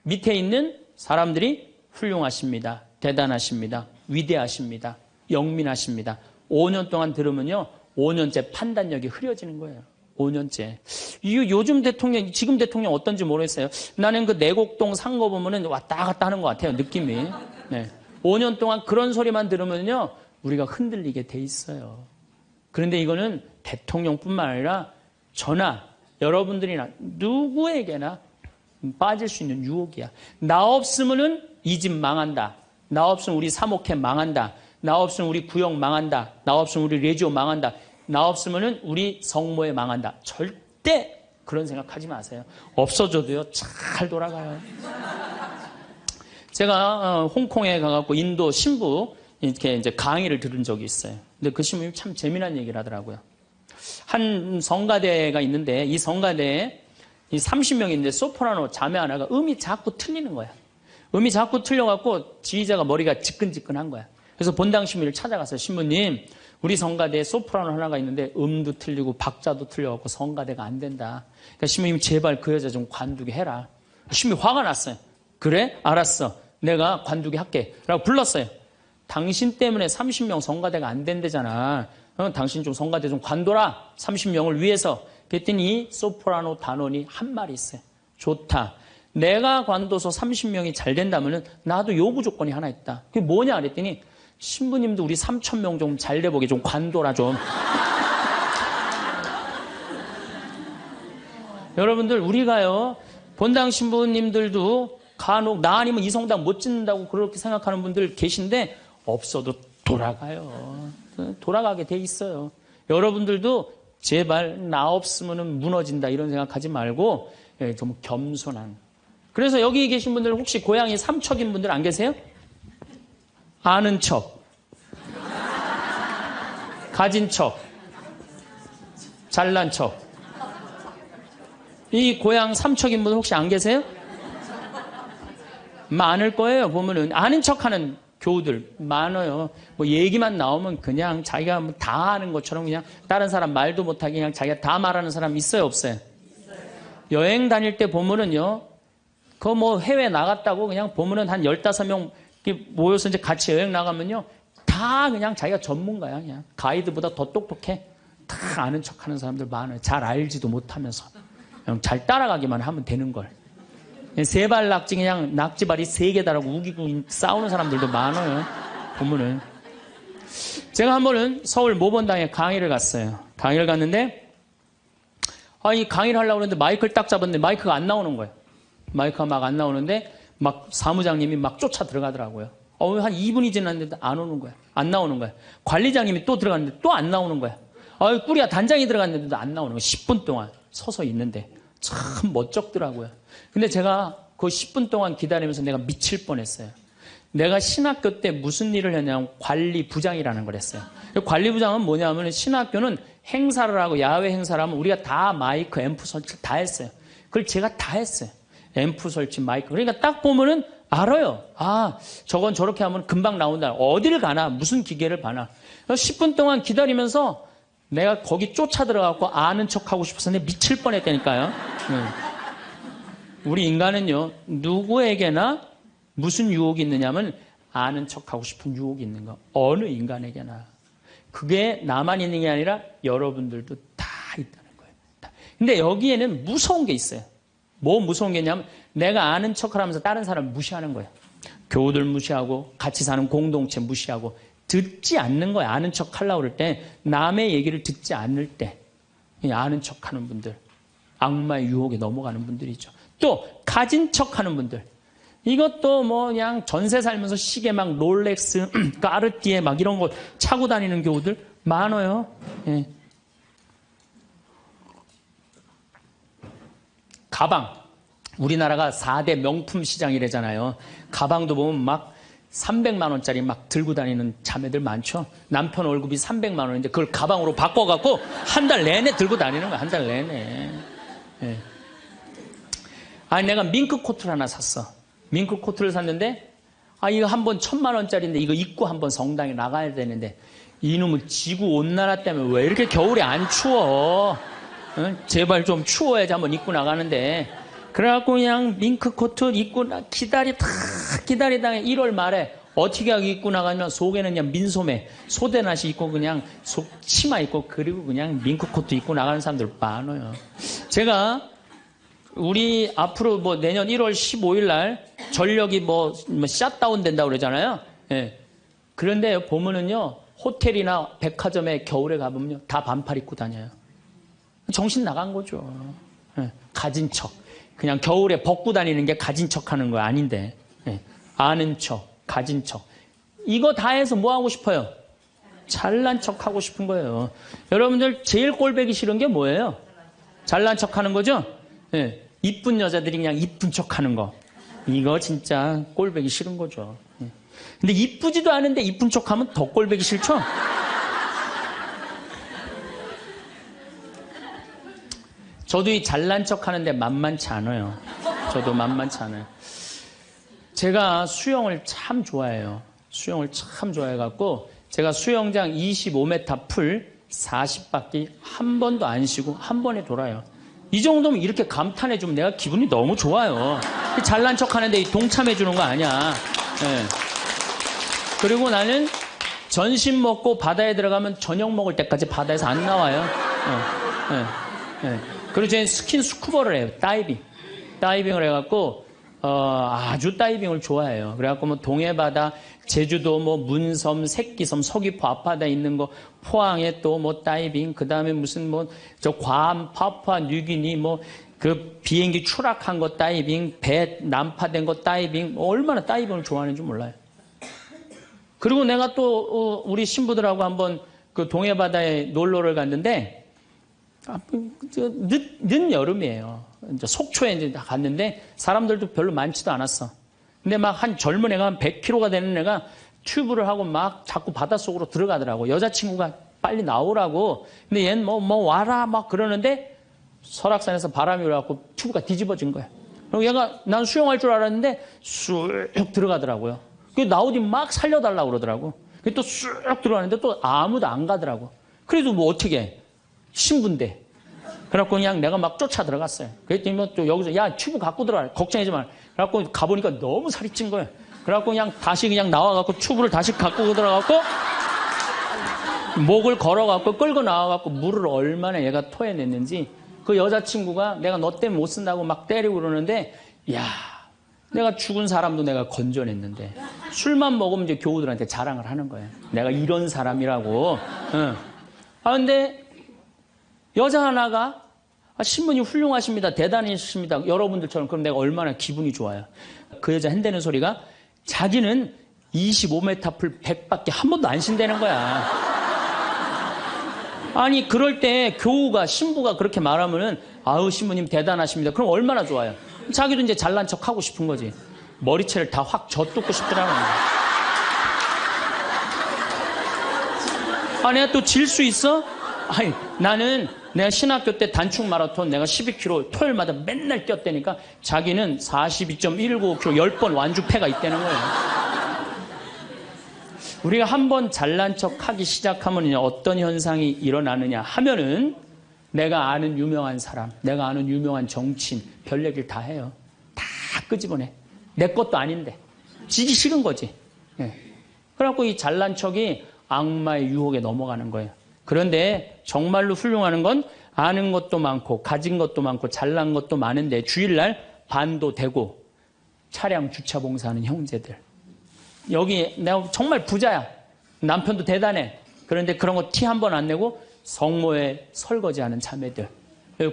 밑에 있는 사람들이 훌륭하십니다. 대단하십니다. 위대하십니다. 영민하십니다. 5년 동안 들으면요. 5년째 판단력이 흐려지는 거예요. 5년째. 요즘 대통령, 지금 대통령 어떤지 모르겠어요. 나는 그 내곡동 산 거 보면은 왔다 갔다 하는 것 같아요. 느낌이. 네. 5년 동안 그런 소리만 들으면요. 우리가 흔들리게 돼 있어요. 그런데 이거는 대통령뿐만 아니라 저나 여러분들이나 누구에게나 빠질 수 있는 유혹이야. 나 없으면은 이 집 망한다. 나 없으면 우리 사목회 망한다. 나 없으면 우리 구역 망한다. 나 없으면 우리 레지오 망한다. 나 없으면은 우리 성모회 망한다. 절대 그런 생각하지 마세요. 없어져도요 잘 돌아가요. 제가 홍콩에 가갖고 인도 신부 이렇게 이제 강의를 들은 적이 있어요. 근데 그 신부님이 참 재미난 얘기를 하더라고요. 한 성가대가 있는데 이 성가대에 이 30명이 있는데 소프라노 자매 하나가 음이 자꾸 틀리는 거야. 음이 자꾸 틀려갖고 지휘자가 머리가 지끈지끈한 거야. 그래서 본당 신부를 찾아가서 신부님 우리 성가대에 소프라노 하나가 있는데 음도 틀리고 박자도 틀려갖고 성가대가 안 된다. 그러니까 신부님 제발 그 여자 좀 관두게 해라. 신부님 화가 났어요. 그래? 알았어. 내가 관두게 할게. 라고 불렀어요. 당신 때문에 30명 성가대가 안 된대잖아. 당신 좀 성가대 좀 관둬라. 30명을 위해서. 그랬더니 소프라노 단원이 한 말이 있어요. 좋다. 내가 관둬서 30명이 잘 된다면 나도 요구 조건이 하나 있다. 그게 뭐냐 그랬더니 신부님도 우리 3,000명 좀 잘 돼보게 좀 관둬라 좀. 여러분들 우리가요 본당 신부님들도 간혹 나 아니면 이 성당 못 짓는다고 그렇게 생각하는 분들 계신데 없어도 돌아가요. 돌아가게 돼 있어요. 여러분들도 제발 나 없으면 무너진다 이런 생각하지 말고 좀 겸손한. 그래서 여기 계신 분들 혹시 고향이 삼척인 분들 안 계세요? 아는 척, 가진 척, 잘난 척. 이 고향 삼척인 분들 혹시 안 계세요? 많을 거예요. 보면은 아는 척하는 교우들 많아요. 뭐 얘기만 나오면 그냥 자기가 뭐 다 아는 것처럼 그냥 다른 사람 말도 못하게 그냥 자기가 다 말하는 사람 있어요, 없어요? 여행 다닐 때 보면은요, 그 뭐 해외 나갔다고 그냥 보면은 한 15명 모여서 이제 같이 여행 나가면요, 다 그냥 자기가 전문가야. 그냥 가이드보다 더 똑똑해. 다 아는 척하는 사람들 많아요. 잘 알지도 못하면서 그냥 잘 따라가기만 하면 되는 걸. 세발 낙지 그냥 낙지발이 3개 달하고 우기고 싸우는 사람들도 많아요. 보면은. 제가 한 번은 서울 모본당에 강의를 갔어요. 강의를 갔는데 이 강의를 하려고 했는데 마이크를 딱 잡았는데 마이크가 안 나오는 거예요. 마이크가 막 안 나오는데 막 사무장님이 막 쫓아 들어가더라고요. 한 2분이 지났는데도 안 오는 거야. 안 나오는 거야. 관리장님이 또 들어갔는데 또 안 나오는 거야. 꾸리야 단장이 들어갔는데도 안 나오는 거야. 10분 동안 서서 있는데 참 멋쩍더라고요. 근데 제가 그 10분 동안 기다리면서 내가 미칠 뻔했어요. 내가 신학교 때 무슨 일을 했냐면 관리부장이라는 걸 했어요. 관리부장은 뭐냐면 신학교는 행사를 하고 야외 행사를 하면 우리가 다 마이크, 앰프 설치 다 했어요. 그걸 제가 다 했어요. 앰프 설치, 마이크. 그러니까 딱 보면은 알아요. 저건 저렇게 하면 금방 나온다. 어디를 가나, 무슨 기계를 봐나. 10분 동안 기다리면서 내가 거기 쫓아 들어가고 아는 척 하고 싶어서 내가 미칠 뻔했다니까요. 우리 인간은요, 누구에게나 무슨 유혹이 있느냐면 아는 척 하고 싶은 유혹이 있는 거. 어느 인간에게나. 그게 나만 있는 게 아니라 여러분들도 다 있다는 거예요. 근데 여기에는 무서운 게 있어요. 뭐 무서운 게 있냐면 내가 아는 척을 하면서 다른 사람 무시하는 거예요. 교우들 무시하고 같이 사는 공동체 무시하고 듣지 않는 거예요. 아는 척 하려고 그럴 때 남의 얘기를 듣지 않을 때 아는 척하는 분들, 악마의 유혹에 넘어가는 분들이죠. 또 가진 척하는 분들. 이것도 뭐 그냥 전세 살면서 시계 막 롤렉스, 까르띠에 막 이런 거 차고 다니는 교우들 많아요. 예. 가방. 우리나라가 4대 명품 시장이래잖아요. 가방도 보면 막 300만 원짜리 막 들고 다니는 자매들 많죠. 남편 월급이 300만 원인데 그걸 가방으로 바꿔갖고 한 달 내내 들고 다니는 거야. 한 달 내내. 예. 내가 밍크 코트를 하나 샀어. 밍크 코트를 샀는데 이거 한 번 1,000만 원짜리인데 이거 입고 한번 성당에 나가야 되는데 이놈의 지구 온난화 때문에 왜 이렇게 겨울에 안 추워? 제발 좀 추워야지 한번 입고 나가는데 그래갖고 그냥 밍크 코트 입고 기다리다가 1월 말에 어떻게 하고 입고 나가면 속에는 그냥 민소매 소대낫이 입고 그냥 치마 입고 그리고 그냥 밍크 코트 입고 나가는 사람들 많아요. 제가 우리 앞으로 뭐 내년 1월 15일 날 전력이 뭐 샷다운 된다고 그러잖아요. 예. 그런데 보면은요, 호텔이나 백화점에 겨울에 가보면요, 다 반팔 입고 다녀요. 정신 나간 거죠. 예, 가진 척. 그냥 겨울에 벗고 다니는 게 가진 척 하는 거 아닌데. 예, 아는 척, 가진 척. 이거 다 해서 뭐 하고 싶어요? 잘난 척 하고 싶은 거예요. 여러분들 제일 꼴보기 싫은 게 뭐예요? 잘난 척 하는 거죠? 예, 이쁜 여자들이 그냥 이쁜 척 하는 거. 이거 진짜 꼴보기 싫은 거죠. 예. 근데 이쁘지도 않은데 이쁜 척 하면 더 꼴보기 싫죠? 저도 이 잘난 척 하는데 만만치 않아요. 저도 만만치 않아요. 제가 수영을 참 좋아해요. 수영을 참 좋아해갖고 제가 수영장 25m 풀 40바퀴 한 번도 안 쉬고 한 번에 돌아요. 이 정도면 이렇게 감탄해주면 내가 기분이 너무 좋아요. 잘난 척 하는데 동참해주는 거 아니야. 네. 그리고 나는 점심 먹고 바다에 들어가면 저녁 먹을 때까지 바다에서 안 나와요. 그리고 저는 스킨스쿠버를 해요. 다이빙을 해갖고 아주 다이빙을 좋아해요. 그래갖고 뭐 동해바다, 제주도, 뭐 문섬, 새끼섬, 서귀포 앞바다에 있는 거, 포항에 또 뭐 다이빙, 그 다음에 무슨 뭐 저 괌, 파푸아 뉴기니 뭐 그 비행기 추락한 거 다이빙, 배 난파된 거 다이빙, 얼마나 다이빙을 좋아하는지 몰라요. 그리고 내가 또 우리 신부들하고 한번 그 동해바다에 놀러를 갔는데 늦 여름이에요. 이제 속초에 이제 갔는데 사람들도 별로 많지도 않았어. 근데 막 한 젊은 애가 한 100kg가 되는 애가 튜브를 하고 막 자꾸 바닷속으로 들어가더라고. 여자친구가 빨리 나오라고. 근데 얘는 뭐 와라 막 그러는데 설악산에서 바람이 불어갖고 튜브가 뒤집어진 거야. 그리고 얘가 난 수영할 줄 알았는데 쑥 들어가더라고요. 그 나오디 막 살려달라고 그러더라고. 또 쑥 들어가는데 또 아무도 안 가더라고. 그래도 뭐 어떻게 해. 신부인데. 그래갖고 그냥 내가 막 쫓아 들어갔어요. 그랬더니 뭐 또 여기서 야 튜브 갖고 들어가. 걱정하지 마. 그래갖고 가보니까 너무 살이 찐 거예요. 그래갖고 그냥 다시 그냥 나와갖고 튜브를 다시 갖고 들어가갖고 목을 걸어갖고 끌고 나와갖고 물을 얼마나 얘가 토해냈는지 그 여자친구가 내가 너 때문에 못 쓴다고 막 때리고 그러는데 야 내가 죽은 사람도 내가 건져냈는데 술만 먹으면 이제 교우들한테 자랑을 하는 거예요. 내가 이런 사람이라고. 응. 근데 여자 하나가 신부님 훌륭하십니다. 대단하십니다. 여러분들처럼. 그럼 내가 얼마나 기분이 좋아요. 그 여자 한다는 소리가 자기는 25m 풀 100밖에 한 번도 안 쉰다는 거야. 아니 그럴 때 교우가 신부가 그렇게 말하면은 아우 신부님 대단하십니다. 그럼 얼마나 좋아요. 자기도 이제 잘난 척 하고 싶은 거지. 머리채를 다 확 젖뜯고 싶더라고요. 내가 또 질 수 있어? 아니 나는 내가 신학교 때 단축 마라톤 내가 12km 토요일마다 맨날 뛰었다니까 자기는 42.195km 10번 완주패가 있다는 거예요. 우리가 한번 잘난 척 하기 시작하면 어떤 현상이 일어나느냐 하면은 내가 아는 유명한 사람, 내가 아는 유명한 정치인 별 얘기를 다 해요. 다 끄집어내. 내 것도 아닌데. 지기 싫은 거지. 네. 그래갖고 이 잘난 척이 악마의 유혹에 넘어가는 거예요. 그런데 정말로 훌륭한 건 아는 것도 많고 가진 것도 많고 잘난 것도 많은데 주일날 반도 되고 차량 주차 봉사하는 형제들. 여기 내가 정말 부자야. 남편도 대단해. 그런데 그런 거 티 한 번 안 내고 성모에 설거지하는 자매들.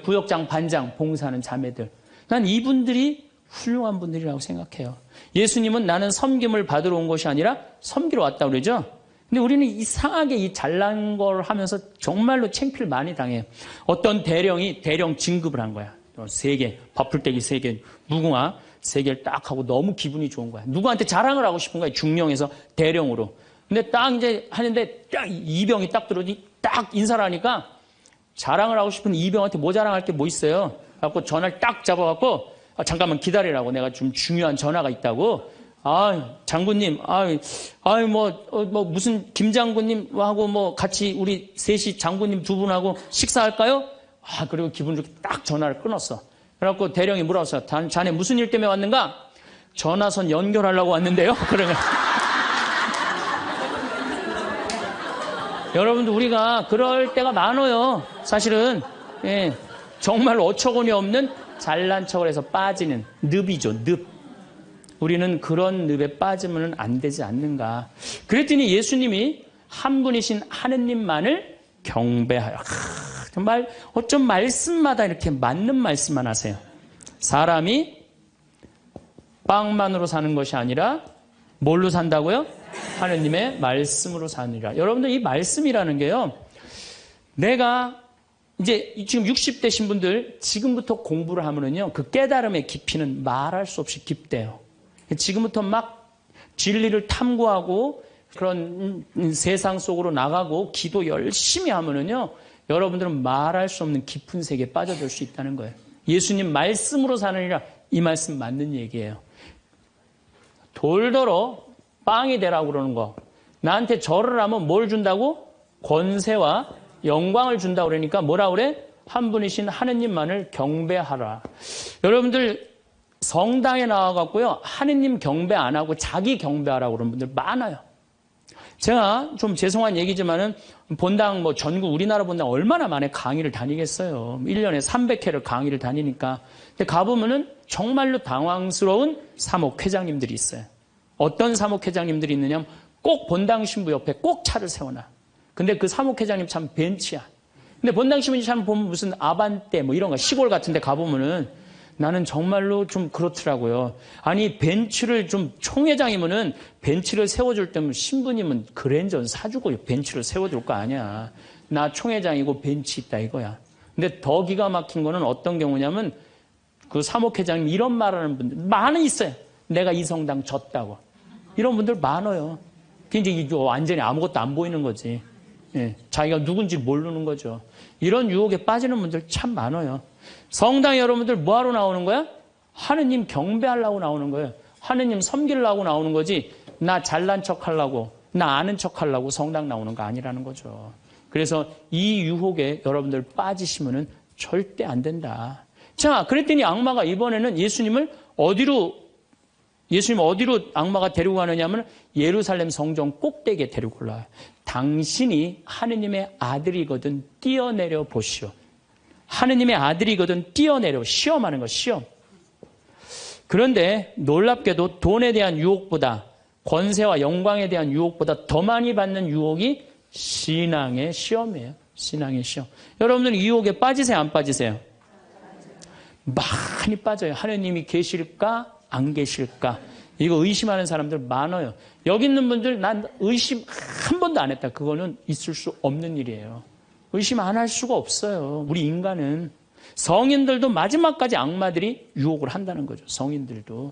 구역장 반장 봉사하는 자매들. 난 이분들이 훌륭한 분들이라고 생각해요. 예수님은 나는 섬김을 받으러 온 것이 아니라 섬기러 왔다고 그러죠. 근데 우리는 이상하게 이 잘난 걸 하면서 정말로 창피를 많이 당해요. 어떤 대령이 대령 진급을 한 거야. 3개, 밥풀떼기 3개, 무궁화 3개를 딱 하고 너무 기분이 좋은 거야. 누구한테 자랑을 하고 싶은 거야. 중령에서 대령으로. 근데 딱 이제 하는데 딱 이병이 딱 들어오니 딱 인사를 하니까 자랑을 하고 싶은 이병한테 뭐 자랑할 게 뭐 있어요. 그래갖고 전화를 딱 잡아갖고 잠깐만 기다리라고 내가 좀 중요한 전화가 있다고. 장군님, 무슨 김 장군님하고 뭐 같이 우리 셋이 장군님 2분하고 식사할까요? 그리고 기분 좋게 딱 전화를 끊었어. 그래갖고 대령이 물어봤어. 자네 무슨 일 때문에 왔는가? 전화선 연결하려고 왔는데요. 그러면 여러분들 우리가 그럴 때가 많아요. 사실은 정말 어처구니 없는 잘난 척을 해서 빠지는 늪이죠. 늪. 우리는 그런 늪에 빠지면 안 되지 않는가. 그랬더니 예수님이 한 분이신 하느님만을 경배하여. 어쩜 말씀마다 이렇게 맞는 말씀만 하세요. 사람이 빵만으로 사는 것이 아니라 뭘로 산다고요? 하느님의 말씀으로 사느니라. 여러분들 이 말씀이라는 게요. 내가 이제 지금 60대신 분들 지금부터 공부를 하면은요. 그 깨달음의 깊이는 말할 수 없이 깊대요. 지금부터 막 진리를 탐구하고 그런 세상 속으로 나가고 기도 열심히 하면은요. 여러분들은 말할 수 없는 깊은 세계에 빠져들 수 있다는 거예요. 예수님 말씀으로 사느니라. 이 말씀 맞는 얘기예요. 돌더러 빵이 되라고 그러는 거. 나한테 절을 하면 뭘 준다고? 권세와 영광을 준다고 그러니까 뭐라 그래? 한 분이신 하느님만을 경배하라. 여러분들 성당에 나와갖고요. 하느님 경배 안 하고 자기 경배하라고 그러는 분들 많아요. 제가 좀 죄송한 얘기지만은 본당 뭐 전국 우리나라 본당 얼마나 많이 강의를 다니겠어요. 1년에 300회를 강의를 다니니까. 근데 가보면은 정말로 당황스러운 사목회장님들이 있어요. 어떤 사목회장님들이 있느냐면 꼭 본당 신부 옆에 꼭 차를 세워놔. 근데 그 사목회장님 참 벤치야. 근데 본당 신부님 참 보면 무슨 아반떼 뭐 이런 거 시골 같은 데 가보면은 나는 정말로 좀 그렇더라고요. 아니 벤츠를 좀 총회장이면은 벤츠를 세워줄 때면 신부님은 그랜저 사주고 벤츠를 세워줄 거 아니야. 나 총회장이고 벤츠 있다 이거야. 근데 더 기가 막힌 거는 어떤 경우냐면 그 사목회장님 이런 말하는 분들 많이 있어요. 내가 이 성당 졌다고. 이런 분들 많아요. 이제 이게 완전히 아무것도 안 보이는 거지. 예, 자기가 누군지 모르는 거죠. 이런 유혹에 빠지는 분들 참 많아요. 성당 여러분들 뭐하러 나오는 거야? 하느님 경배하려고 나오는 거예요. 하느님 섬기려고 나오는 거지 나 잘난 척하려고 나 아는 척하려고 성당 나오는 거 아니라는 거죠. 그래서 이 유혹에 여러분들 빠지시면은 절대 안 된다. 자, 그랬더니 악마가 이번에는 예수님을 어디로 악마가 데리고 가느냐면 예루살렘 성전 꼭대기에 데리고 올라와요. 당신이 하느님의 아들이거든 뛰어내려 보시오. 하느님의 아들이거든 뛰어내려. 시험하는 거, 시험. 그런데 놀랍게도 돈에 대한 유혹보다 권세와 영광에 대한 유혹보다 더 많이 받는 유혹이 신앙의 시험이에요. 신앙의 시험. 여러분들 이 유혹에 빠지세요, 안 빠지세요? 많이 빠져요. 하느님이 계실까? 안 계실까? 이거 의심하는 사람들 많아요. 여기 있는 분들 난 의심 한 번도 안 했다. 그거는 있을 수 없는 일이에요. 의심 안 할 수가 없어요. 우리 인간은. 성인들도 마지막까지 악마들이 유혹을 한다는 거죠. 성인들도.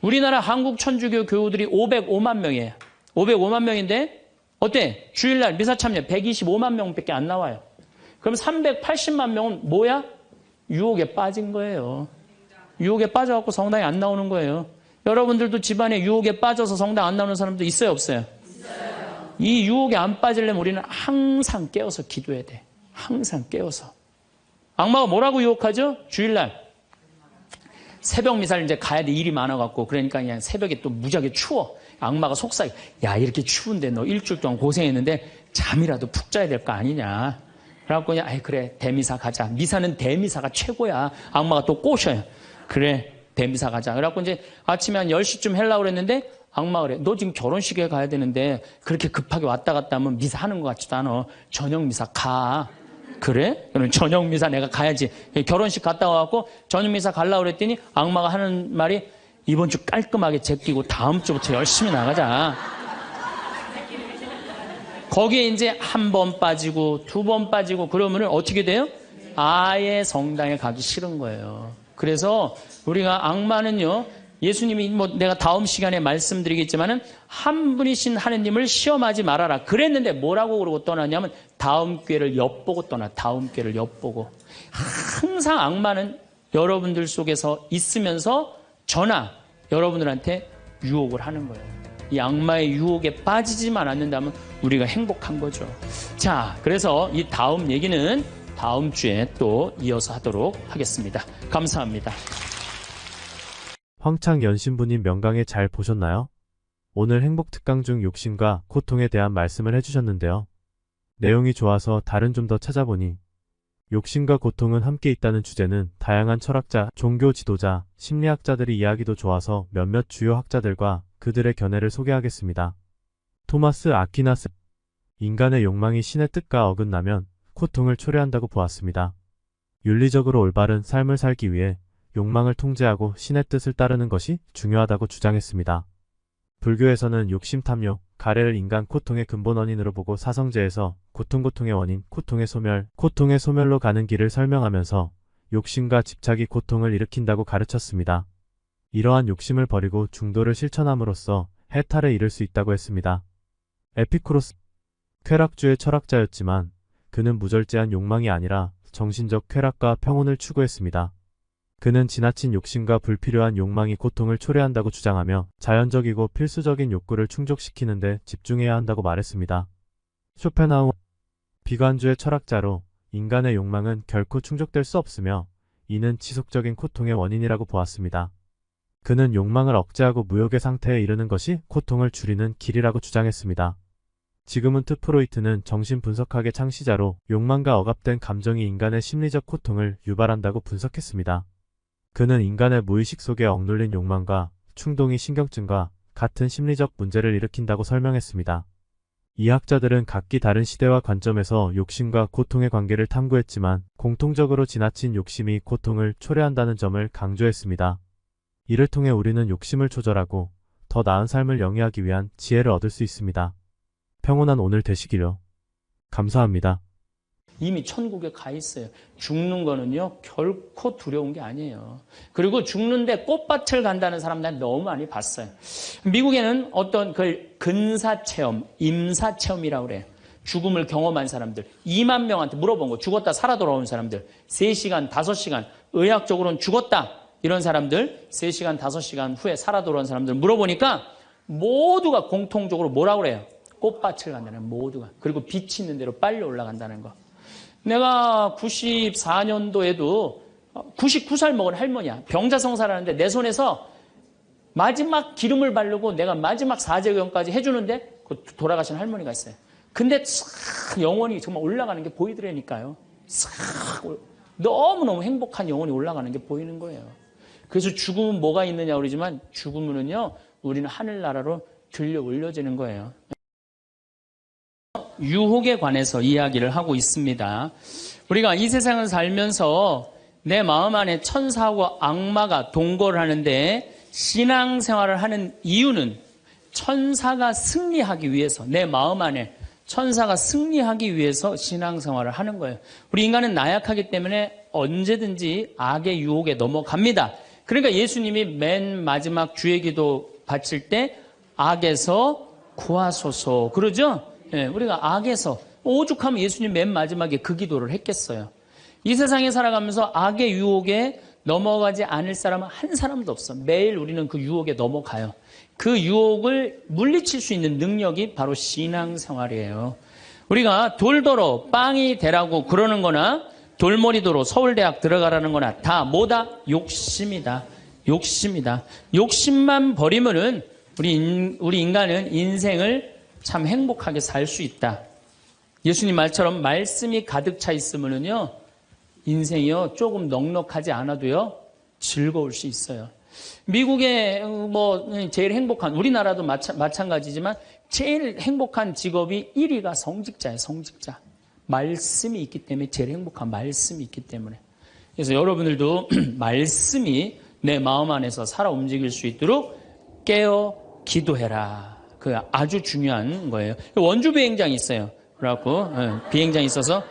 우리나라 한국 천주교 교우들이 505만 명이에요. 505만 명인데 어때? 주일날 미사 참여 125만 명밖에 안 나와요. 그럼 380만 명은 뭐야? 유혹에 빠진 거예요. 유혹에 빠져갖고 성당에 안 나오는 거예요. 여러분들도 집안에 유혹에 빠져서 성당 안 나오는 사람도 있어요, 없어요? 있어요. 이 유혹에 안 빠지려면 우리는 항상 깨어서 기도해야 돼. 항상 깨어서. 악마가 뭐라고 유혹하죠? 주일날. 새벽 미사를 이제 가야 돼. 일이 많아갖고. 그러니까 그냥 새벽에 또 무지하게 추워. 악마가 속삭이. 야, 이렇게 추운데 너 일주일 동안 고생했는데 잠이라도 푹 자야 될 거 아니냐. 그래갖고 그냥, 아이, 그래. 대미사 가자. 미사는 대미사가 최고야. 악마가 또 꼬셔요. 그래. 대미사 가자. 그래갖고 이제 아침에 한 10시쯤 하려고 그랬는데 악마가 그래. 너 지금 결혼식에 가야 되는데 그렇게 급하게 왔다 갔다 하면 미사 하는 것 같지도 않아. 저녁 미사 가. 그래? 그럼 저녁 미사 내가 가야지. 결혼식 갔다 와갖고 저녁 미사 가려고 그랬더니 악마가 하는 말이 이번 주 깔끔하게 제끼고 다음 주부터 열심히 나가자. 거기에 이제 한 번 빠지고 두 번 빠지고 그러면은 어떻게 돼요? 아예 성당에 가기 싫은 거예요. 그래서 우리가 악마는요, 예수님이 뭐 내가 다음 시간에 말씀드리겠지만은 한 분이신 하느님을 시험하지 말아라. 그랬는데 뭐라고 그러고 떠나냐면 다음 기회를 엿보고 떠나. 다음 기회를 엿보고. 항상 악마는 여러분들 속에서 있으면서 저나 여러분들한테 유혹을 하는 거예요. 이 악마의 유혹에 빠지지만 않는다면 우리가 행복한 거죠. 자, 그래서 이 다음 얘기는 다음 주에 또 이어서 하도록 하겠습니다. 감사합니다. 황창연 신부님 명강에 잘 보셨나요? 오늘 행복특강 중 욕심과 고통에 대한 말씀을 해주셨는데요. 내용이 좋아서 다른 좀 더 찾아보니 욕심과 고통은 함께 있다는 주제는 다양한 철학자, 종교 지도자, 심리학자들의 이야기도 좋아서 몇몇 주요 학자들과 그들의 견해를 소개하겠습니다. 토마스 아퀴나스. 인간의 욕망이 신의 뜻과 어긋나면 고통을 초래한다고 보았습니다. 윤리적으로 올바른 삶을 살기 위해 욕망을 통제하고 신의 뜻을 따르는 것이 중요하다고 주장했습니다. 불교에서는 욕심, 탐욕, 가래를 인간 고통의 근본 원인으로 보고 사성제에서 고통의 원인, 고통의 소멸로 가는 길을 설명하면서 욕심과 집착이 고통을 일으킨다고 가르쳤습니다. 이러한 욕심을 버리고 중도를 실천함으로써 해탈에 이를 수 있다고 했습니다. 에피쿠로스, 쾌락주의 철학자였지만 그는 무절제한 욕망이 아니라 정신적 쾌락과 평온을 추구했습니다. 그는 지나친 욕심과 불필요한 욕망이 고통을 초래한다고 주장하며 자연적이고 필수적인 욕구를 충족시키는 데 집중해야 한다고 말했습니다. 쇼펜하우어, 비관주의 철학자로 인간의 욕망은 결코 충족될 수 없으며 이는 지속적인 고통의 원인이라고 보았습니다. 그는 욕망을 억제하고 무욕의 상태에 이르는 것이 고통을 줄이는 길이라고 주장했습니다. 지그문트 프로이트는 정신분석학의 창시자로 욕망과 억압된 감정이 인간의 심리적 고통을 유발한다고 분석했습니다. 그는 인간의 무의식 속에 억눌린 욕망과 충동이 신경증과 같은 심리적 문제를 일으킨다고 설명했습니다. 이 학자들은 각기 다른 시대와 관점에서 욕심과 고통의 관계를 탐구했지만 공통적으로 지나친 욕심이 고통을 초래한다는 점을 강조했습니다. 이를 통해 우리는 욕심을 조절하고 더 나은 삶을 영위하기 위한 지혜를 얻을 수 있습니다. 평온한 오늘 되시기를. 감사합니다. 이미 천국에 가 있어요. 죽는 거는요, 결코 두려운 게 아니에요. 그리고 죽는데 꽃밭을 간다는 사람들 너무 많이 봤어요. 미국에는 어떤 그 근사체험, 임사체험이라고 그래요. 죽음을 경험한 사람들, 2만 명한테 물어본 거, 죽었다 살아 돌아온 사람들, 3시간, 5시간, 의학적으로는 죽었다. 이런 사람들, 3시간, 5시간 후에 살아 돌아온 사람들 물어보니까 모두가 공통적으로 뭐라고 그래요? 꽃밭을 간다는 모두가. 그리고 빛이 있는 대로 빨리 올라간다는 거. 내가 94년도에도 99살 먹은 할머니야. 병자성사를 하는데 내 손에서 마지막 기름을 바르고 내가 마지막 사제경까지 해주는데 돌아가신 할머니가 있어요. 근데 싹 영혼이 정말 올라가는 게 보이더라니까요. 싹 너무너무 행복한 영혼이 올라가는 게 보이는 거예요. 그래서 죽음은 뭐가 있느냐 그러지만 죽음은요, 우리는 하늘나라로 들려 올려지는 거예요. 유혹에 관해서 이야기를 하고 있습니다. 우리가 이 세상을 살면서 내 마음 안에 천사하고 악마가 동거를 하는데 신앙생활을 하는 이유는 천사가 승리하기 위해서, 내 마음 안에 천사가 승리하기 위해서 신앙생활을 하는 거예요. 우리 인간은 나약하기 때문에 언제든지 악의 유혹에 넘어갑니다. 그러니까 예수님이 맨 마지막 주의 기도 바칠 때 악에서 구하소서 그러죠? 예, 우리가 악에서, 오죽하면 예수님 맨 마지막에 그 기도를 했겠어요. 이 세상에 살아가면서 악의 유혹에 넘어가지 않을 사람은 한 사람도 없어. 매일 우리는 그 유혹에 넘어가요. 그 유혹을 물리칠 수 있는 능력이 바로 신앙생활이에요. 우리가 돌도로 빵이 되라고 그러는 거나 돌머리도로 서울대학 들어가라는 거나 다 뭐다? 욕심이다. 욕심이다. 욕심만 버리면은 우리 인간은 인생을 참 행복하게 살 수 있다. 예수님 말처럼 말씀이 가득 차 있으면은요, 인생이요, 조금 넉넉하지 않아도요, 즐거울 수 있어요. 미국의 제일 행복한, 우리나라도 마찬가지지만 제일 행복한 직업이 1위가 성직자예요, 성직자. 말씀이 있기 때문에 제일 행복한 말씀이 있기 때문에. 그래서 여러분들도 말씀이 내 마음 안에서 살아 움직일 수 있도록 깨어 기도해라. 그 아주 중요한 거예요. 원주 비행장이 있어요. 그래갖고 비행장이 있어서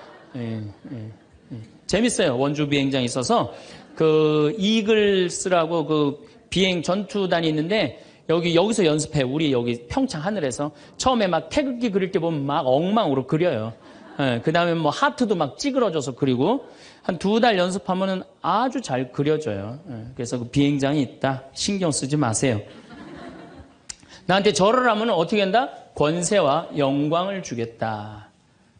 재밌어요. 원주 비행장이 있어서 그 이글스라고 그 비행 전투단이 있는데 여기서 연습해. 우리 여기 평창 하늘에서 처음에 막 태극기 그릴 때 보면 막 엉망으로 그려요. 그 다음에 뭐 하트도 막 찌그러져서 그리고 한 2달 연습하면은 아주 잘 그려져요. 그래서 그 비행장이 있다. 신경 쓰지 마세요. 나한테 절을 하면 어떻게 한다? 권세와 영광을 주겠다.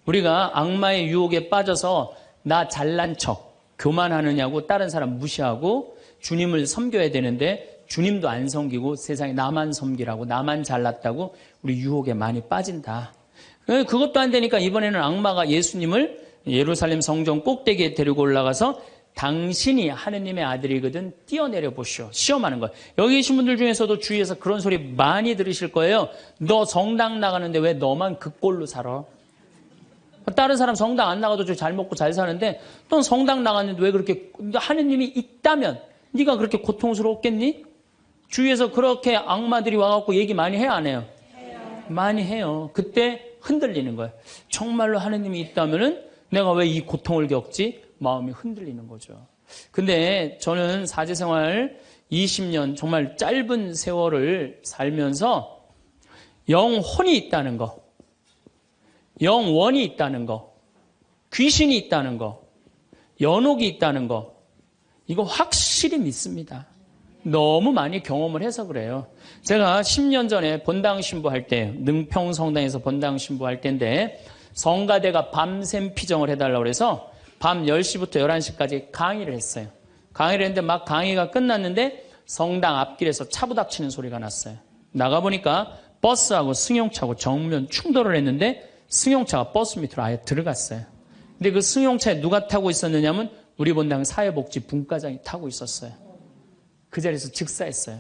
우리가 악마의 유혹에 빠져서 나 잘난 척, 교만하느냐고 다른 사람 무시하고 주님을 섬겨야 되는데 주님도 안 섬기고 세상에 나만 섬기라고, 나만 잘났다고 우리 유혹에 많이 빠진다. 그것도 안 되니까 이번에는 악마가 예수님을 예루살렘 성전 꼭대기에 데리고 올라가서 당신이 하느님의 아들이거든 뛰어내려 보시오. 시험하는 거예요. 여기 계신 분들 중에서도 주위에서 그런 소리 많이 들으실 거예요. 너 성당 나가는데 왜 너만 그 꼴로 살아? 다른 사람 성당 안 나가도 잘 먹고 잘 사는데 또 성당 나갔는데 왜 그렇게 하느님이 있다면 네가 그렇게 고통스럽겠니? 주위에서 그렇게 악마들이 와갖고 얘기 많이 해요, 안 해요? 많이 해요. 그때 흔들리는 거예요. 정말로 하느님이 있다면은 내가 왜 이 고통을 겪지? 마음이 흔들리는 거죠. 근데 저는 사제생활 20년 정말 짧은 세월을 살면서 영혼이 있다는 거, 영원이 있다는 거, 귀신이 있다는 거, 연옥이 있다는 거, 이거 확실히 믿습니다. 너무 많이 경험을 해서 그래요. 제가 10년 전에 본당 신부할 때, 능평성당에서 본당 신부할 때인데 성가대가 밤샘 피정을 해달라고 해서 밤 10시부터 11시까지 강의를 했어요. 강의를 했는데 막 강의가 끝났는데 성당 앞길에서 차 부닥치는 소리가 났어요. 나가보니까 버스하고 승용차하고 정면 충돌을 했는데 승용차가 버스 밑으로 아예 들어갔어요. 근데 그 승용차에 누가 타고 있었느냐면 우리 본당 사회복지 분과장이 타고 있었어요. 그 자리에서 즉사했어요.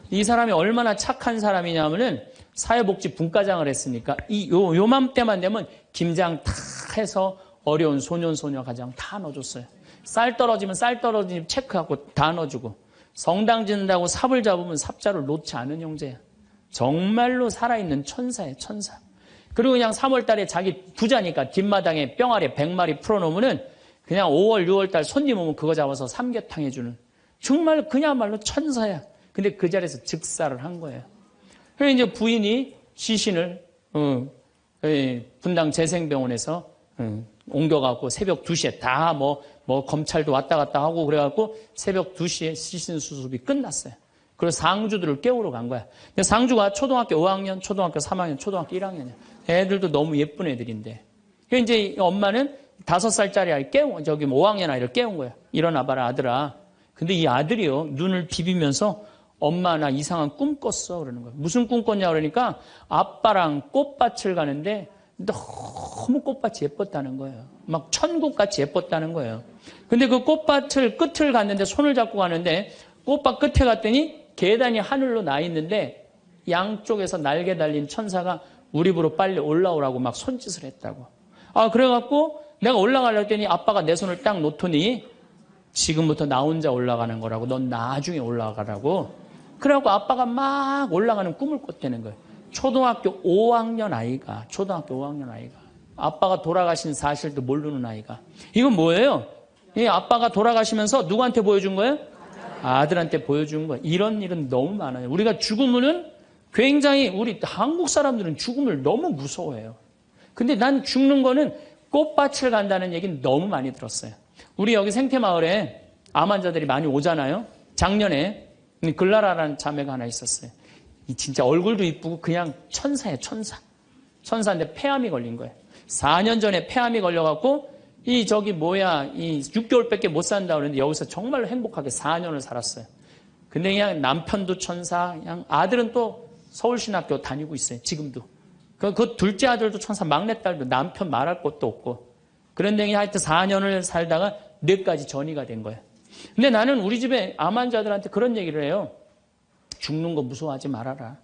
이 사람이 얼마나 착한 사람이냐면은 사회복지 분과장을 했으니까 요맘때만 되면 김장 다 해서 어려운 소년 소녀 가정 다 넣어줬어요. 쌀 떨어지면 쌀 떨어지면 체크하고 다 넣어주고 성당 짓는다고 삽을 잡으면 삽자를 놓지 않은 형제야. 정말로 살아있는 천사예요, 천사. 그리고 그냥 3월달에 자기 부자니까 뒷마당에 뿅아리 100마리 풀어놓으면은 그냥 5월, 6월달 손님 오면 그거 잡아서 삼계탕 해주는 정말 그야말로 천사야. 근데 그 자리에서 즉사를 한 거예요. 그래서 이제 부인이 시신을 분당 재생병원에서 옮겨갖고 새벽 2시에 다 검찰도 왔다 갔다 하고 그래갖고 새벽 2시에 시신 수습이 끝났어요. 그래서 상주들을 깨우러 간 거야. 근데 상주가 초등학교 5학년, 초등학교 3학년, 초등학교 1학년이야. 애들도 너무 예쁜 애들인데. 그래서 이제 엄마는 5살짜리 아이 5학년 아이를 깨운 거야. 일어나봐라, 아들아. 근데 이 아들이요, 눈을 비비면서 엄마 나 이상한 꿈 꿨어. 그러는 거야. 무슨 꿈 꿨냐 그러니까 아빠랑 꽃밭을 가는데 너무 꽃밭이 예뻤다는 거예요. 막 천국같이 예뻤다는 거예요. 근데 그 꽃밭을 끝을 갔는데 손을 잡고 가는데 꽃밭 끝에 갔더니 계단이 하늘로 나 있는데 양쪽에서 날개 달린 천사가 우리 집으로 빨리 올라오라고 막 손짓을 했다고. 그래갖고 내가 올라가려고 했더니 아빠가 내 손을 딱 놓더니 지금부터 나 혼자 올라가는 거라고. 넌 나중에 올라가라고. 그래갖고 아빠가 막 올라가는 꿈을 꿨다는 거예요. 초등학교 5학년 아이가, 아빠가 돌아가신 사실도 모르는 아이가. 이건 뭐예요? 이 아빠가 돌아가시면서 누구한테 보여준 거예요? 아들한테 보여준 거예요. 이런 일은 너무 많아요. 우리가 죽으면은 굉장히 우리 한국 사람들은 죽음을 너무 무서워해요. 근데 난 죽는 거는 꽃밭을 간다는 얘기는 너무 많이 들었어요. 우리 여기 생태마을에 암 환자들이 많이 오잖아요. 작년에 글라라라는 자매가 하나 있었어요. 진짜 얼굴도 이쁘고 그냥 천사예요, 천사. 천사인데 폐암이 걸린 거예요. 4년 전에 폐암이 걸려갖고 이 6개월밖에 못 산다 그러는데 여기서 정말로 행복하게 4년을 살았어요. 근데 그냥 남편도 천사, 그냥 아들은 또 서울신학교 다니고 있어요, 지금도. 그 둘째 아들도 천사, 막내딸도 남편 말할 것도 없고. 그런데 하여튼 4년을 살다가 뇌까지 전이가 된 거예요. 근데 나는 우리 집에 암 환자들한테 그런 얘기를 해요. 죽는 거 무서워하지 말아라.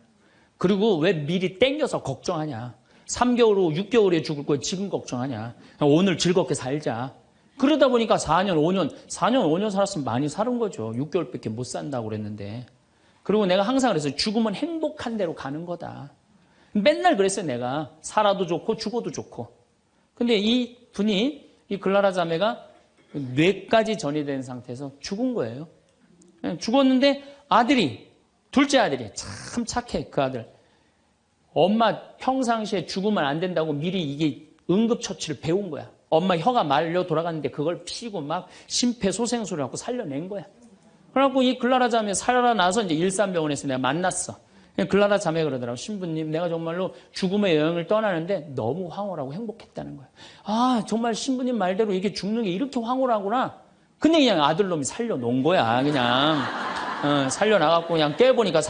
그리고 왜 미리 땡겨서 걱정하냐. 3개월 후, 6개월 후에 죽을 거 지금 걱정하냐. 오늘 즐겁게 살자. 그러다 보니까 4년, 5년 살았으면 많이 사는 거죠. 6개월밖에 못 산다고 그랬는데. 그리고 내가 항상 그랬어요. 죽으면 행복한 대로 가는 거다. 맨날 그랬어요, 내가. 살아도 좋고 죽어도 좋고. 근데 이 분이, 이 글라라 자매가 뇌까지 전이 된 상태에서 죽은 거예요. 죽었는데 둘째 아들이 참 착해, 그 아들. 엄마 평상시에 죽으면 안 된다고 미리 이게 응급처치를 배운 거야. 엄마 혀가 말려 돌아갔는데 그걸 피고 막 심폐소생술을 하고 살려낸 거야. 그래갖고 이 글라라 자매 살아나서 이제 일산병원에서 내가 만났어. 글라라 자매 그러더라고. 신부님, 내가 정말로 죽음의 여행을 떠나는데 너무 황홀하고 행복했다는 거야. 정말 신부님 말대로 이게 죽는 게 이렇게 황홀하구나. 근데 그냥 아들놈이 살려놓은 거야, 그냥. 살려나갔고 그냥 깨보니까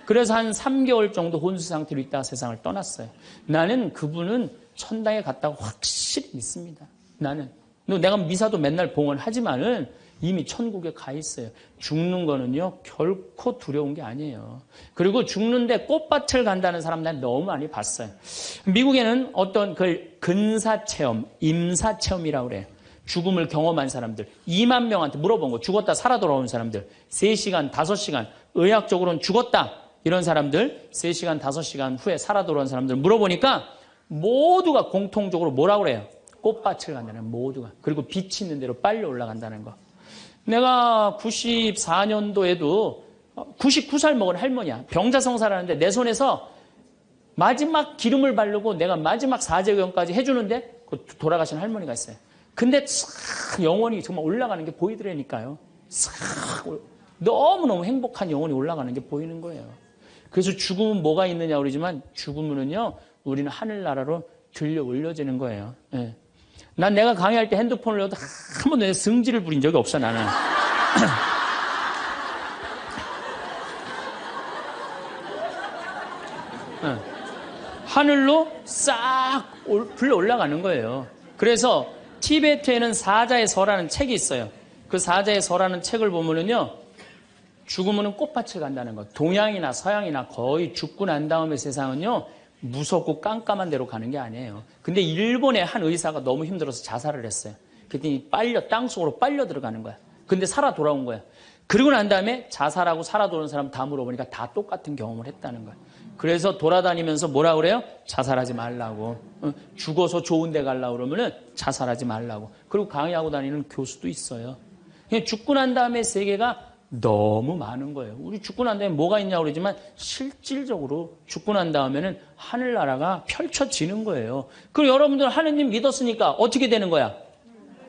그래서 한 3개월 정도 혼수 상태로 있다가 세상을 떠났어요. 나는 그분은 천당에 갔다고 확실히 믿습니다. 나는. 내가 미사도 맨날 봉헌하지만은 이미 천국에 가 있어요. 죽는 거는요, 결코 두려운 게 아니에요. 그리고 죽는데 꽃밭을 간다는 사람 난 너무 많이 봤어요. 미국에는 어떤 그 근사체험, 임사체험이라고 그래요. 죽음을 경험한 사람들, 2만 명한테 물어본 거, 죽었다 살아 돌아온 사람들, 3시간, 5시간, 의학적으로는 죽었다. 이런 사람들, 3시간, 5시간 후에 살아 돌아온 사람들 물어보니까 모두가 공통적으로 뭐라고 그래요? 꽃밭을 간다는 모두가. 그리고 빛이 있는 대로 빨리 올라간다는 거. 내가 94년도에도 99살 먹은 할머니야. 병자성사를 하는데 내 손에서 마지막 기름을 바르고 내가 마지막 사제경까지 해주는데 돌아가신 할머니가 있어요. 근데 싹 영혼이 정말 올라가는 게 보이더라니까요. 싹 너무너무 행복한 영혼이 올라가는 게 보이는 거예요. 그래서 죽음은 뭐가 있느냐 그러지만 죽음은요 우리는 하늘나라로 들려 올려지는 거예요. 예. 난 내가 강의할 때 핸드폰을 넣어도 한 번도 내 승질을 부린 적이 없어 나는. 예. 하늘로 싹 불러 올라가는 거예요. 그래서 티베트에는 사자의 서라는 책이 있어요. 그 사자의 서라는 책을 보면은요 죽으면 꽃밭을 간다는 거. 동양이나 서양이나 거의 죽고 난 다음에 세상은요 무섭고 깜깜한 데로 가는 게 아니에요. 근데 일본의 한 의사가 너무 힘들어서 자살을 했어요. 그랬더니 땅속으로 빨려 들어가는 거야. 근데 살아 돌아온 거야. 그러고 난 다음에 자살하고 살아 돌아온 사람 다 물어보니까 다 똑같은 경험을 했다는 거야. 그래서 돌아다니면서 뭐라 그래요? 자살하지 말라고. 죽어서 좋은 데 가려고 그러면은 자살하지 말라고. 그리고 강의하고 다니는 교수도 있어요. 죽고 난 다음에 세계가 너무 많은 거예요. 우리 죽고 난 다음에 뭐가 있냐고 그러지만 실질적으로 죽고 난 다음에는 하늘나라가 펼쳐지는 거예요. 그리고 여러분들 하느님 믿었으니까 어떻게 되는 거야?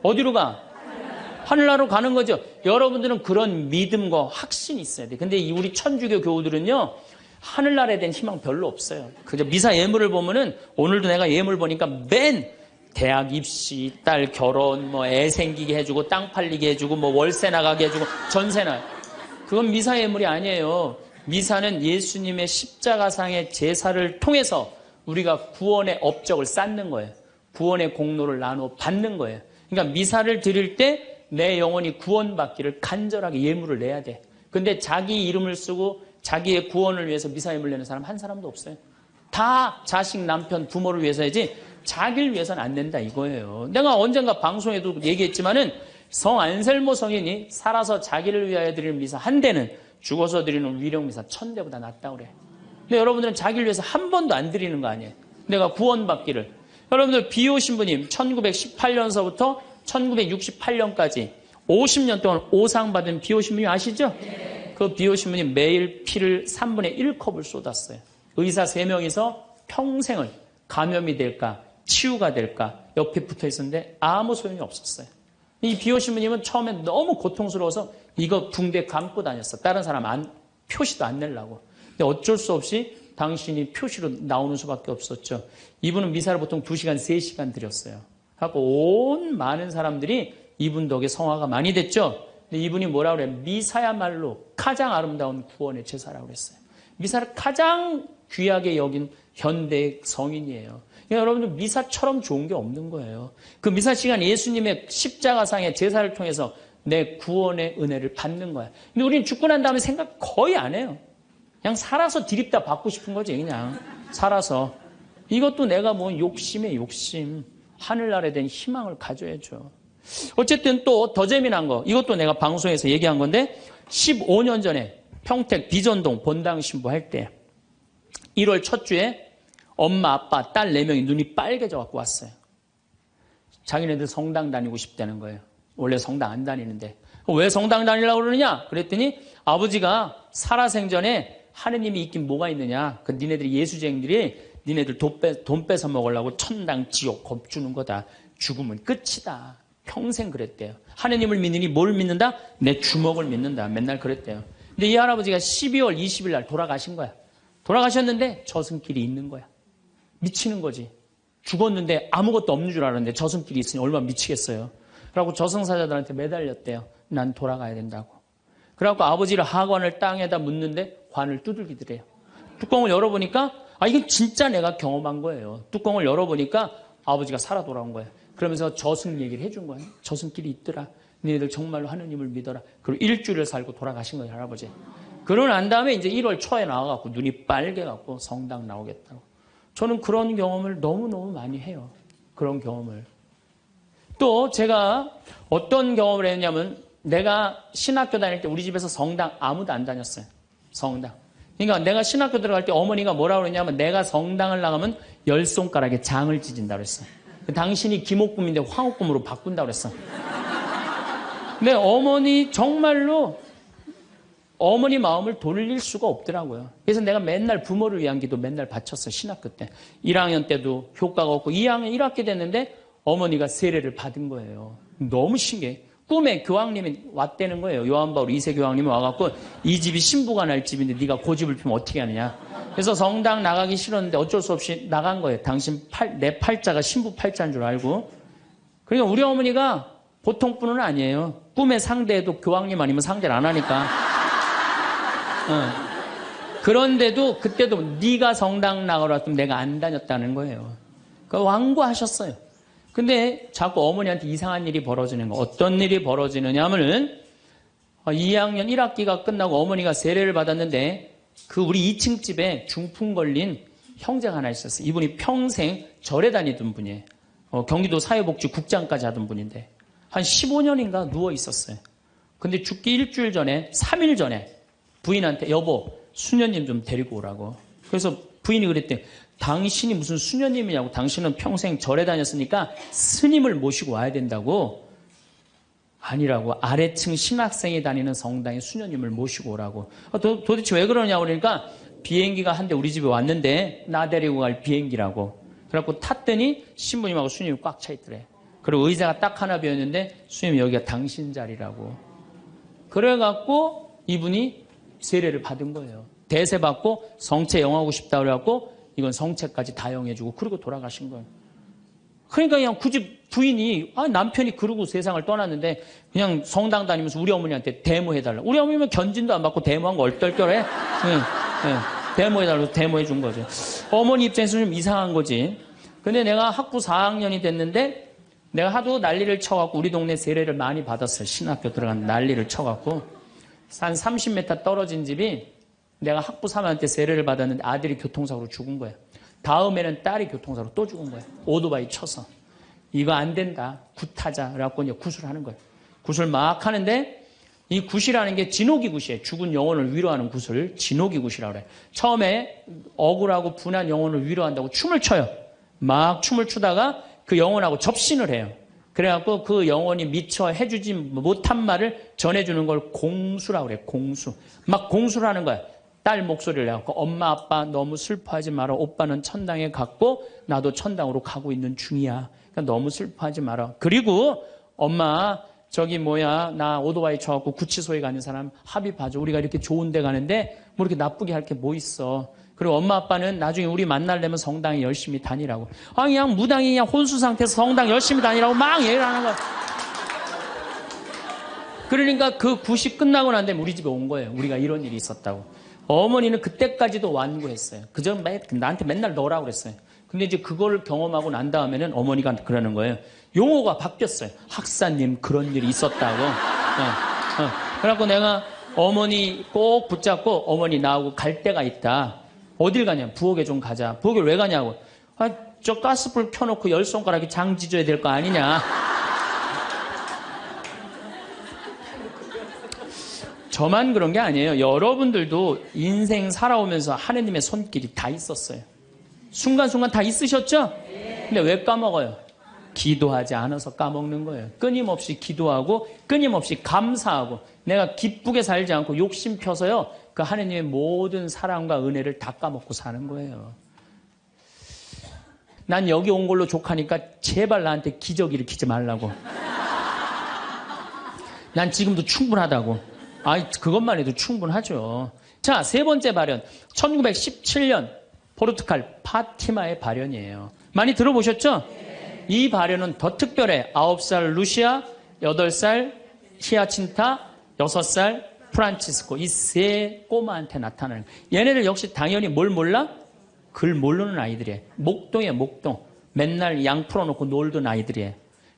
어디로 가? 하늘나라로 가는 거죠. 여러분들은 그런 믿음과 확신이 있어야 돼. 근데 우리 천주교 교우들은요. 하늘나라에 대한 희망 별로 없어요. 그저 미사 예물을 보면은 오늘도 내가 예물 보니까 맨 대학 입시, 딸 결혼, 뭐 애 생기게 해주고 땅 팔리게 해주고 뭐 월세 나가게 해주고 전세나 그건 미사 예물이 아니에요. 미사는 예수님의 십자가상의 제사를 통해서 우리가 구원의 업적을 쌓는 거예요. 구원의 공로를 나누어 받는 거예요. 그러니까 미사를 드릴 때 내 영혼이 구원받기를 간절하게 예물을 내야 돼. 근데 자기 이름을 쓰고 자기의 구원을 위해서 미사 예물 내는 사람 한 사람도 없어요. 다 자식, 남편, 부모를 위해서야지 자기를 위해서는 안 된다 이거예요. 내가 언젠가 방송에도 얘기했지만은 성 안셀모 성인이 살아서 자기를 위하여 드리는 미사 한 대는 죽어서 드리는 위령 미사 1000대보다 낫다고 그래. 근데 여러분들은 자기를 위해서 한 번도 안 드리는 거 아니에요. 내가 구원받기를. 여러분들 비오 신부님 1918년서부터 1968년까지 50년 동안 오상 받은 비오 신부님 아시죠? 그 비오 신부님 매일 피를 3분의 1컵을 쏟았어요. 의사 3명이서 평생을 감염이 될까 치유가 될까 옆에 붙어 있었는데 아무 소용이 없었어요. 이 비오 신부님은 처음에 너무 고통스러워서 이거 붕대 감고 다녔어. 다른 사람 표시도 안 내려고. 근데 어쩔 수 없이 당신이 표시로 나오는 수밖에 없었죠. 이분은 미사를 보통 2시간, 3시간 드렸어요. 하고 온 많은 사람들이 이분 덕에 성화가 많이 됐죠. 근데 이분이 뭐라고 그래요? 미사야말로 가장 아름다운 구원의 제사라고 그랬어요. 미사를 가장 귀하게 여긴 현대 성인이에요. 그러니까 여러분들 미사처럼 좋은 게 없는 거예요. 그 미사 시간 예수님의 십자가상의 제사를 통해서 내 구원의 은혜를 받는 거야. 근데 우리는 죽고 난 다음에 생각 거의 안 해요. 그냥 살아서 디립다 받고 싶은 거지 그냥 살아서. 이것도 내가 뭐 욕심에 욕심. 하늘나라에 대한 희망을 가져야죠. 어쨌든 또 더 재미난 거 이것도 내가 방송에서 얘기한 건데 15년 전에 평택 비전동 본당 신부할 때 1월 첫 주에 엄마 아빠 딸 4명이 눈이 빨개져 갖고 왔어요. 자기네들 성당 다니고 싶다는 거예요. 원래 성당 안 다니는데 왜 성당 다니려고 그러느냐 그랬더니 아버지가 살아생전에 하느님이 있긴 뭐가 있느냐 그 니네들이 예수쟁이들이 니네들 돈 뺏어 먹으려고 천당 지옥 겁주는 거다. 죽으면 끝이다. 평생 그랬대요. 하느님을 믿느니 뭘 믿는다? 내 주먹을 믿는다. 맨날 그랬대요. 근데 이 할아버지가 12월 20일 날 돌아가신 거야. 돌아가셨는데 저승길이 있는 거야. 미치는 거지. 죽었는데 아무것도 없는 줄 알았는데 저승길이 있으니 얼마나 미치겠어요. 그러고 저승사자들한테 매달렸대요. 난 돌아가야 된다고. 그래갖고 아버지를 하관을 땅에다 묻는데 관을 두들기더래요. 뚜껑을 열어보니까 이건 진짜 내가 경험한 거예요. 뚜껑을 열어보니까 아버지가 살아 돌아온 거예요. 그러면서 저승 얘기를 해준 거예요. 저승길이 있더라. 너희들 정말로 하느님을 믿어라. 그리고 일주일을 살고 돌아가신 거예요, 할아버지. 그러고 난 다음에 이제 1월 초에 나와갖고 눈이 빨개갖고 성당 나오겠다고. 저는 그런 경험을 너무너무 많이 해요. 그런 경험을. 또 제가 어떤 경험을 했냐면 내가 신학교 다닐 때 우리 집에서 성당 아무도 안 다녔어요. 성당. 그러니까 내가 신학교 들어갈 때 어머니가 뭐라고 그랬냐면 내가 성당을 나가면 10손가락에 장을 찢은다고 그랬어. 당신이 김옥금인데 황옥금으로 바꾼다고 그랬어. 근데 어머니 정말로 어머니 마음을 돌릴 수가 없더라고요. 그래서 내가 맨날 부모를 위한 기도 맨날 바쳤어요. 신학교 때. 1학년 때도 효과가 없고 2학년 1학기 됐는데 어머니가 세례를 받은 거예요. 너무 신기해. 꿈에 교황님이 왔다는 거예요. 요한바울 2세 교황님이 와갖고 이 집이 신부가 날 집인데 네가 고집을 피우면 어떻게 하느냐. 그래서 성당 나가기 싫었는데 어쩔 수 없이 나간 거예요. 내 팔자가 신부 팔자인 줄 알고. 그러니까 우리 어머니가 보통 분은 아니에요. 꿈에 상대해도 교황님 아니면 상대를 안 하니까. 그런데도 그때도 네가 성당 나가라 했으면 내가 안 다녔다는 거예요. 그러니까 완고하셨어요. 근데 자꾸 어머니한테 이상한 일이 벌어지는 거. 어떤 일이 벌어지느냐 하면은 2학년 1학기가 끝나고 어머니가 세례를 받았는데 그 우리 2층 집에 중풍 걸린 형제가 하나 있었어요. 이분이 평생 절에 다니던 분이에요. 경기도 사회복지국장까지 하던 분인데 한 15년인가 누워 있었어요. 근데 죽기 일주일 전에 3일 전에 부인한테 여보 수녀님 좀 데리고 오라고. 그래서 부인이 그랬대요. 당신이 무슨 수녀님이냐고. 당신은 평생 절에 다녔으니까 스님을 모시고 와야 된다고. 아니라고. 아래층 신학생이 다니는 성당에 수녀님을 모시고 오라고. 도대체 왜 그러냐고 그러니까 비행기가 한 대 우리 집에 왔는데 나 데리고 갈 비행기라고. 그래갖고 탔더니 신부님하고 수녀님이 꽉 차 있더래. 그리고 의자가 딱 하나 비었는데 수녀님 여기가 당신 자리라고. 그래갖고 이분이 세례를 받은 거예요. 대세 받고 성체 영하고 싶다 그래갖고 이건 성체까지 다 영해주고 그리고 돌아가신 거예요. 그러니까 그냥 굳이 부인이 남편이 그러고 세상을 떠났는데 그냥 성당 다니면서 우리 어머니한테 데모해달라. 우리 어머니는 견진도 안 받고 데모한 거 얼떨결해. 데모해달라고 데모해준 거죠. 어머니 입장에서 좀 이상한 거지. 근데 내가 학부 4학년이 됐는데 내가 하도 난리를 쳐갖고 우리 동네 세례를 많이 받았어요. 신학교 들어간 난리를 쳐갖고 한 30m 떨어진 집이 내가 학부 3학년 때 세례를 받았는데 아들이 교통사고로 죽은 거야. 다음에는 딸이 교통사고로 또 죽은 거야. 오토바이 쳐서. 이거 안 된다. 굿하자. 그래갖고 이제 굿을 하는 거야. 굿을 막 하는데 이 굿이라는 게 진호기 굿이에요. 죽은 영혼을 위로하는 굿을 진호기 굿이라고 그래. 처음에 억울하고 분한 영혼을 위로한다고 춤을 춰요. 막 춤을 추다가 그 영혼하고 접신을 해요. 그래갖고 그 영혼이 미처 해주지 못한 말을 전해주는 걸 공수라고 그래. 공수. 막 공수를 하는 거야. 딸 목소리를 내갖고 엄마 아빠 너무 슬퍼하지 마라. 오빠는 천당에 갔고 나도 천당으로 가고 있는 중이야. 그러니까 너무 슬퍼하지 마라. 그리고 엄마 나 오토바이 쳐갖고 구치소에 가는 사람 합의 봐줘. 우리가 이렇게 좋은 데 가는데 뭐 이렇게 나쁘게 할 게 뭐 있어. 그리고 엄마 아빠는 나중에 우리 만나려면 성당에 열심히 다니라고. 그냥 무당이 그냥 혼수 상태에서 성당 열심히 다니라고 막 얘기를 하는 거야. 그러니까 그 굿이 끝나고 난 다음에 우리 집에 온 거예요. 우리가 이런 일이 있었다고. 어머니는 그때까지도 완고했어요. 그저 나한테 맨날 넣으라고 그랬어요. 근데 이제 그걸 경험하고 난 다음에는 어머니가 그러는 거예요. 용어가 바뀌었어요. 학사님 그런 일이 있었다고. 그래갖고 내가 어머니 꼭 붙잡고 어머니 나하고 갈 데가 있다. 어딜 가냐? 부엌에 좀 가자. 부엌에 왜 가냐고. 저 가스불 켜놓고 10손가락이 장 지져야 될 거 아니냐. 저만 그런 게 아니에요. 여러분들도 인생 살아오면서 하느님의 손길이 다 있었어요. 순간순간 다 있으셨죠? 근데 왜 까먹어요? 기도하지 않아서 까먹는 거예요. 끊임없이 기도하고 끊임없이 감사하고 내가 기쁘게 살지 않고 욕심 펴서요. 그 하느님의 모든 사랑과 은혜를 다 까먹고 사는 거예요. 난 여기 온 걸로 족하니까 제발 나한테 기적 일으키지 말라고. 난 지금도 충분하다고. 그것만 해도 충분하죠. 자, 세 번째 발현. 1917년 포르투갈 파티마의 발현이에요. 많이 들어보셨죠? 이 발현은 더 특별해. 9살 루시아, 8살 히아친타, 6살 프란치스코. 이 세 꼬마한테 나타나는 거예요. 얘네들 역시 당연히 뭘 몰라? 글 모르는 아이들이에요. 목동이에요, 목동. 맨날 양 풀어놓고 놀던 아이들이에요.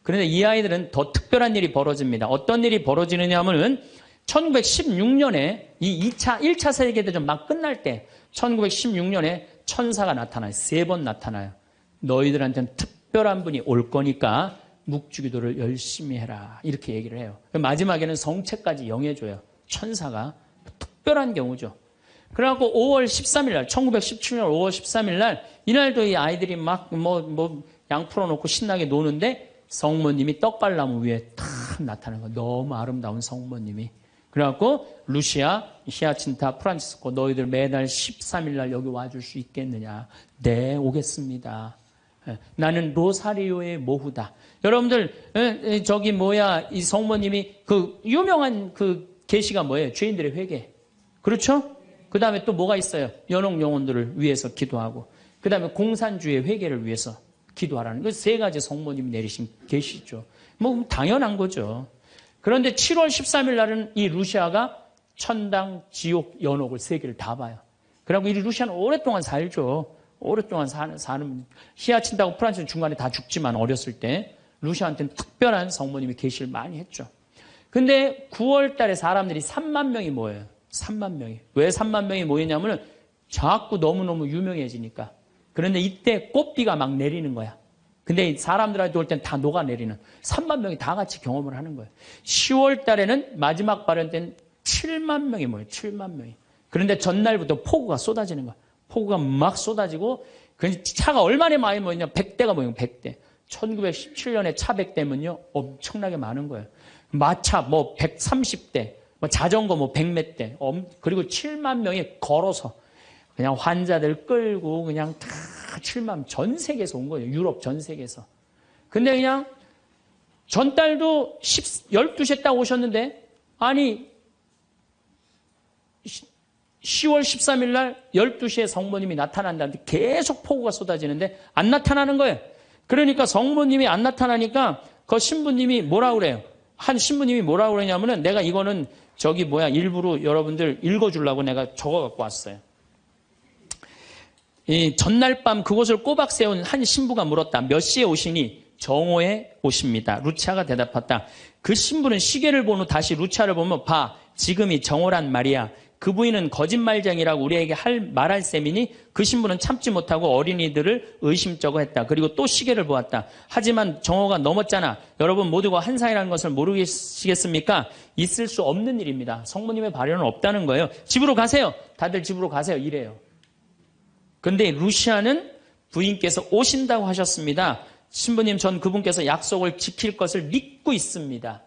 그런데 이 아이들은 더 특별한 일이 벌어집니다. 어떤 일이 벌어지느냐 하면은 1916년에 이 1차 세계대전 막 끝날 때 1916년에 천사가 나타나요. 3번 나타나요. 너희들한테는 특별한 분이 올 거니까 묵주기도를 열심히 해라. 이렇게 얘기를 해요. 마지막에는 성체까지 영해줘요. 천사가. 특별한 경우죠. 그래갖고 5월 13일 날, 1917년 5월 13일 날, 이날도 이 아이들이 막 양 풀어놓고 신나게 노는데 성모님이 떡갈나무 위에 탁 나타나는 거예요. 너무 아름다운 성모님이. 그래갖고 루시아, 히아친타, 프란치스코 너희들 매달 13일 날 여기 와줄 수 있겠느냐. 네, 오겠습니다. 나는 로사리오의 모후다. 여러분들 이 성모님이 그 유명한 그 계시가 뭐예요? 죄인들의 회개. 그렇죠? 그 다음에 또 뭐가 있어요? 연옥 영혼들을 위해서 기도하고 그 다음에 공산주의 회개를 위해서 기도하라는 그 3가지 성모님이 내리신 계시죠. 뭐 당연한 거죠. 그런데 7월 13일 날은 이 루시아가 천당, 지옥, 연옥을 3개를 다 봐요. 그리고 이 루시아는 오랫동안 살죠. 오랫동안 사는 히아친다고 프란치는 중간에 다 죽지만 어렸을 때 루시아한테는 특별한 성모님이 계시를 많이 했죠. 근데 9월 달에 사람들이 3만 명이 모여요. 3만 명이. 왜 3만 명이 모이냐면은 자꾸 너무너무 유명해지니까. 그런데 이때 꽃비가 막 내리는 거야. 근데 사람들한테 올 땐 다 녹아내리는 3만 명이 다 같이 경험을 하는 거예요. 10월 달에는 마지막 발언 때는 7만 명이 모여요. 7만 명이. 그런데 전날부터 폭우가 쏟아지는 거야. 폭우가 막 쏟아지고 차가 얼마나 많이 모이냐 100대가 모이는 100대. 1917년에 차 100대면요 엄청나게 많은 거예요. 마차 130대, 자전거 100몇 대, 그리고 7만 명이 걸어서 그냥 환자들 끌고 그냥 다 7만 전 세계에서 온 거예요. 유럽 전 세계에서. 근데 그냥 전달도 12시에 딱 오셨는데 아니 10월 13일 날 12시에 성모님이 나타난다는데 계속 폭우가 쏟아지는데 안 나타나는 거예요. 그러니까 성모님이 안 나타나니까 그 신부님이 뭐라고 그래요? 한 신부님이 뭐라고 그러냐면은 내가 이거는 일부러 여러분들 읽어주려고 내가 적어 갖고 왔어요. 이 전날 밤 그곳을 꼬박 세운 한 신부가 물었다. 몇 시에 오시니? 정오에 오십니다. 루치아가 대답했다. 그 신부는 시계를 본 후 다시 루치아를 보면 봐. 지금이 정오란 말이야. 그 부인은 거짓말쟁이라고 우리에게 말할 셈이니 그 신부는 참지 못하고 어린이들을 의심쩍어 했다. 그리고 또 시계를 보았다. 하지만 정오가 넘었잖아. 여러분 모두가 환상이라는 것을 모르시겠습니까? 있을 수 없는 일입니다. 성모님의 발현은 없다는 거예요. 집으로 가세요. 다들 집으로 가세요. 이래요. 근데 루시아는 부인께서 오신다고 하셨습니다. 신부님 전 그분께서 약속을 지킬 것을 믿고 있습니다.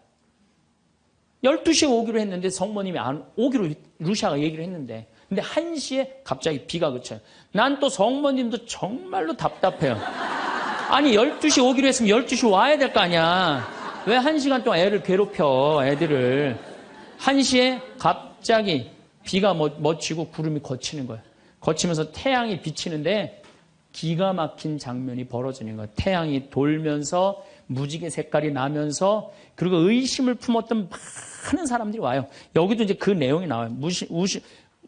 12시에 오기로 했는데 성모님이 안 오기로 루시아가 얘기를 했는데 근데 1시에 갑자기 비가 그쳐요. 난 또 성모님도 정말로 답답해요. 아니 12시 오기로 했으면 12시 와야 될 거 아니야. 왜 1시간 동안 애를 괴롭혀 애들을. 1시에 갑자기 비가 맺히고 구름이 걷히는 거예요. 거치면서 태양이 비치는데 기가 막힌 장면이 벌어지는 거예요. 태양이 돌면서 무지개 색깔이 나면서 그리고 의심을 품었던 많은 사람들이 와요. 여기도 이제 그 내용이 나와요.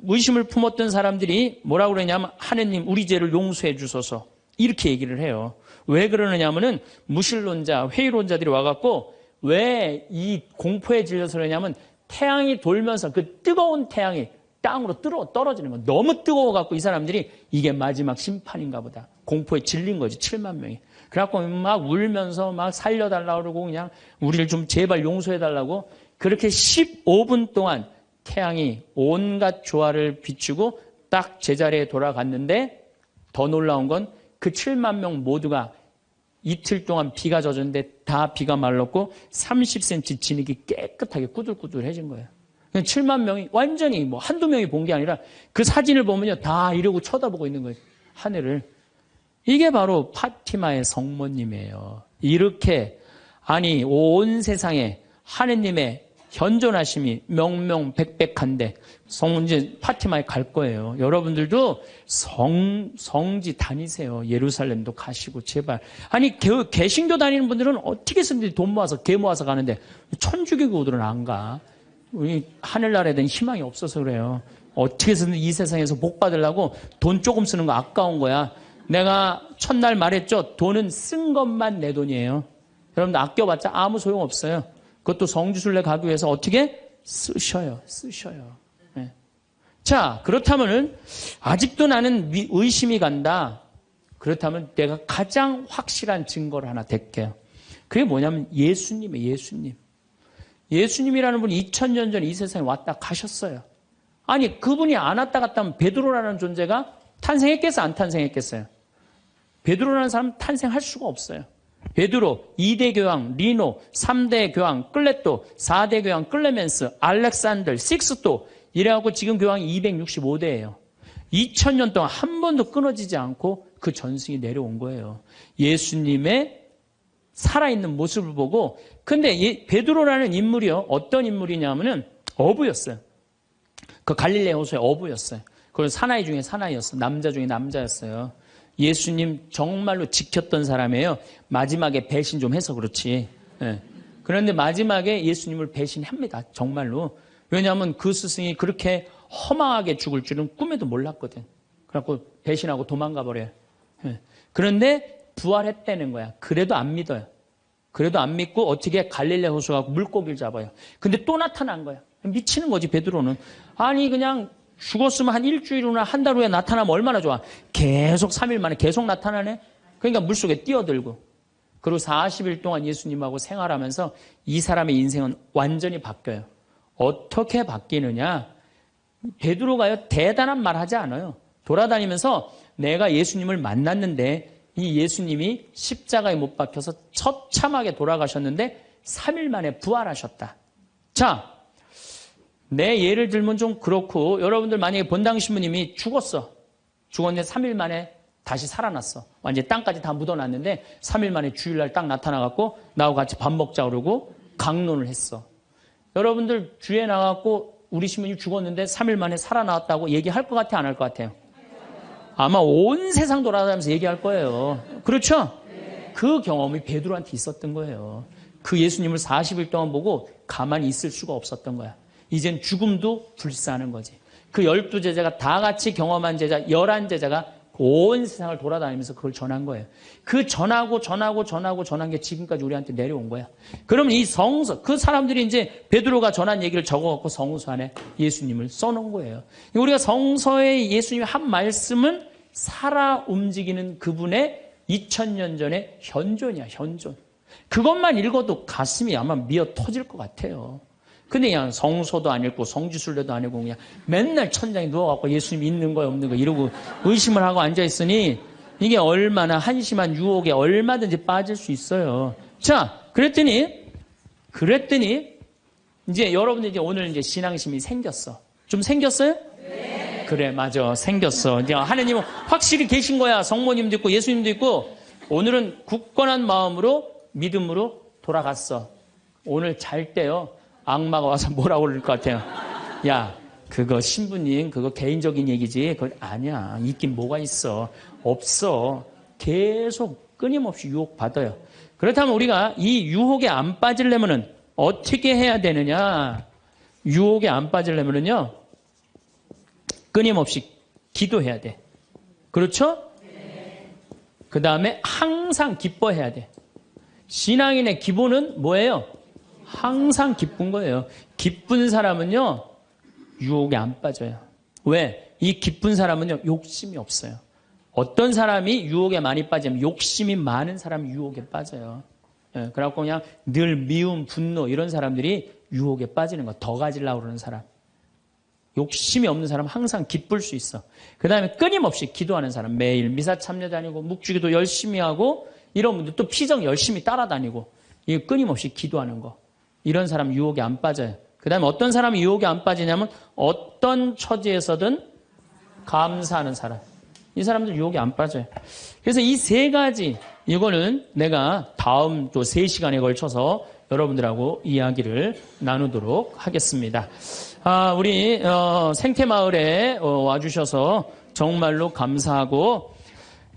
의심을 품었던 사람들이 뭐라고 그러냐면 하느님 우리 죄를 용서해 주소서 이렇게 얘기를 해요. 왜 그러느냐면은 무신론자, 회의론자들이 와갖고 왜 이 공포에 질려서 그러냐면 태양이 돌면서 그 뜨거운 태양이 땅으로 떨어지는 거. 너무 뜨거워갖고 이 사람들이 이게 마지막 심판인가 보다. 공포에 질린 거지, 7만 명이. 그래갖고 막 울면서 막 살려달라고 그러고 그냥 우리를 좀 제발 용서해달라고 그렇게 15분 동안 태양이 온갖 조화를 비추고 딱 제자리에 돌아갔는데 더 놀라운 건 그 7만 명 모두가 이틀 동안 비가 젖었는데 다 비가 말랐고 30cm 진흙이 깨끗하게 꾸들꾸들해진 거예요. 7만 명이 완전히 한두 명이 본 게 아니라 그 사진을 보면요. 다 이러고 쳐다보고 있는 거예요. 하늘을. 이게 바로 파티마의 성모님이에요. 이렇게 온 세상에 하느님의 현존하심이 명명백백한데 이제 파티마에 갈 거예요. 여러분들도 성지 다니세요. 예루살렘도 가시고 제발. 아니 개신교 다니는 분들은 어떻게 해서든지 돈 모아서 개 모아서 가는데 천주교들은 안 가. 우리 하늘나라에 대한 희망이 없어서 그래요. 어떻게 해서든 이 세상에서 복 받으려고 돈 조금 쓰는 거 아까운 거야. 내가 첫날 말했죠. 돈은 쓴 것만 내 돈이에요. 여러분들 아껴봤자 아무 소용없어요. 그것도 성지순례 가기 위해서 어떻게? 쓰셔요. 네. 자, 그렇다면은 아직도 나는 의심이 간다. 그렇다면 내가 가장 확실한 증거를 하나 댈게요. 그게 뭐냐면 예수님이에요. 예수님. 예수님이라는 분이 2000년 전에 이 세상에 왔다 가셨어요. 아니, 그분이 안 왔다 갔다 하면 베드로라는 존재가 탄생했겠어요? 안 탄생했겠어요? 베드로라는 사람은 탄생할 수가 없어요. 베드로, 2대 교황, 리노, 3대 교황, 클레토, 4대 교황, 클레멘스, 알렉산더, 식스토 이래갖고 지금 교황이 265대예요. 2000년 동안 한 번도 끊어지지 않고 그 전승이 내려온 거예요. 예수님의 살아있는 모습을 보고. 근데 베드로라는 인물이요. 어떤 인물이냐면은 어부였어요. 그 갈릴레 호수의 어부였어요. 그건 사나이 중에 사나이였어요. 남자 중에 남자였어요. 예수님 정말로 지켰던 사람이에요. 마지막에 배신 좀 해서 그렇지. 네. 그런데 마지막에 예수님을 배신합니다. 정말로. 왜냐하면 그 스승이 그렇게 허망하게 죽을 줄은 꿈에도 몰랐거든. 그래갖고 배신하고 도망가 버려요. 네. 그런데 부활했다는 거야. 그래도 안 믿어요. 그래도 안 믿고 어떻게 갈릴레 호수 가고 물고기를 잡아요. 근데 또 나타난 거야. 미치는 거지, 베드로는. 아니, 그냥 죽었으면 한 일주일 후나 한 달 후에 나타나면 얼마나 좋아. 계속 3일 만에 계속 나타나네. 그러니까 물속에 뛰어들고. 그리고 40일 동안 예수님하고 생활하면서 이 사람의 인생은 완전히 바뀌어요. 어떻게 바뀌느냐. 베드로가요, 대단한 말 하지 않아요. 돌아다니면서 내가 예수님을 만났는데 이 예수님이 십자가에 못 박혀서 처참하게 돌아가셨는데 3일 만에 부활하셨다. 자, 내 예를 들면 좀 그렇고, 여러분들 만약에 본당 신부님이 죽었는데 3일 만에 다시 살아났어. 완전히 땅까지 다 묻어놨는데 3일 만에 주일날 딱 나타나갖고 나하고 같이 밥 먹자 그러고 강론을 했어. 여러분들 주에 나가고 우리 신부님 죽었는데 3일 만에 살아나왔다고 얘기할 것 같아요? 안 할 것 같아요? 아마 온 세상 돌아다니면서 얘기할 거예요. 그렇죠? 그 경험이 베드로한테 있었던 거예요. 그 예수님을 40일 동안 보고 가만히 있을 수가 없었던 거야. 이젠 죽음도 불사하는 거지. 그 12제자가 다 같이 경험한 제자, 11제자가 온 세상을 돌아다니면서 그걸 전한 거예요. 그 전한 게 지금까지 우리한테 내려온 거야. 그러면 이 성서, 그 사람들이 이제 베드로가 전한 얘기를 적어갖고 성서 안에 예수님을 써놓은 거예요. 우리가 성서에 예수님이 한 말씀은 살아 움직이는 그분의 2000년 전의 현존이야, 현존. 그것만 읽어도 가슴이 아마 미어 터질 것 같아요. 근데 그냥 성서도 안 읽고 성지순례도 안 읽고 그냥 맨날 천장에 누워갖고 예수님 있는 거야 없는 거 이러고 의심을 하고 앉아있으니 이게 얼마나 한심한 유혹에 얼마든지 빠질 수 있어요. 자, 그랬더니 이제 여러분들 이제 오늘 이제 신앙심이 생겼어. 좀 생겼어요? 네. 그래, 맞아. 생겼어. 이제 하나님은 확실히 계신 거야. 성모님도 있고 예수님도 있고. 오늘은 굳건한 마음으로 믿음으로 돌아갔어. 오늘 잘 때요. 악마가 와서 뭐라고 그럴 것 같아요. 야, 그거 신부님 그거 개인적인 얘기지. 그거 아니야. 있긴 뭐가 있어. 없어. 계속 끊임없이 유혹받아요. 그렇다면 우리가 이 유혹에 안 빠지려면은 어떻게 해야 되느냐. 유혹에 안 빠지려면은요. 끊임없이 기도해야 돼. 그렇죠? 그 다음에 항상 기뻐해야 돼. 신앙인의 기본은 뭐예요? 항상 기쁜 거예요. 기쁜 사람은요, 유혹에 안 빠져요. 왜? 이 기쁜 사람은요, 욕심이 없어요. 어떤 사람이 유혹에 많이 빠지면 욕심이 많은 사람이 유혹에 빠져요. 예, 그래갖고 그냥 늘 미움, 분노 이런 사람들이 유혹에 빠지는 거. 더 가지려고 그러는 사람. 욕심이 없는 사람은 항상 기쁠 수 있어. 그 다음에 끊임없이 기도하는 사람. 매일 미사 참여 다니고 묵주기도 열심히 하고 이런 분들 또 피정 열심히 따라다니고 이게 끊임없이 기도하는 거. 이런 사람 유혹에 안 빠져요. 그 다음에 어떤 사람이 유혹에 안 빠지냐면 어떤 처지에서든 감사하는 사람. 이 사람들 유혹에 안 빠져요. 그래서 이 세 가지 이거는 내가 다음 또 3시간에 걸쳐서 여러분들하고 이야기를 나누도록 하겠습니다. 우리 생태마을에 와주셔서 정말로 감사하고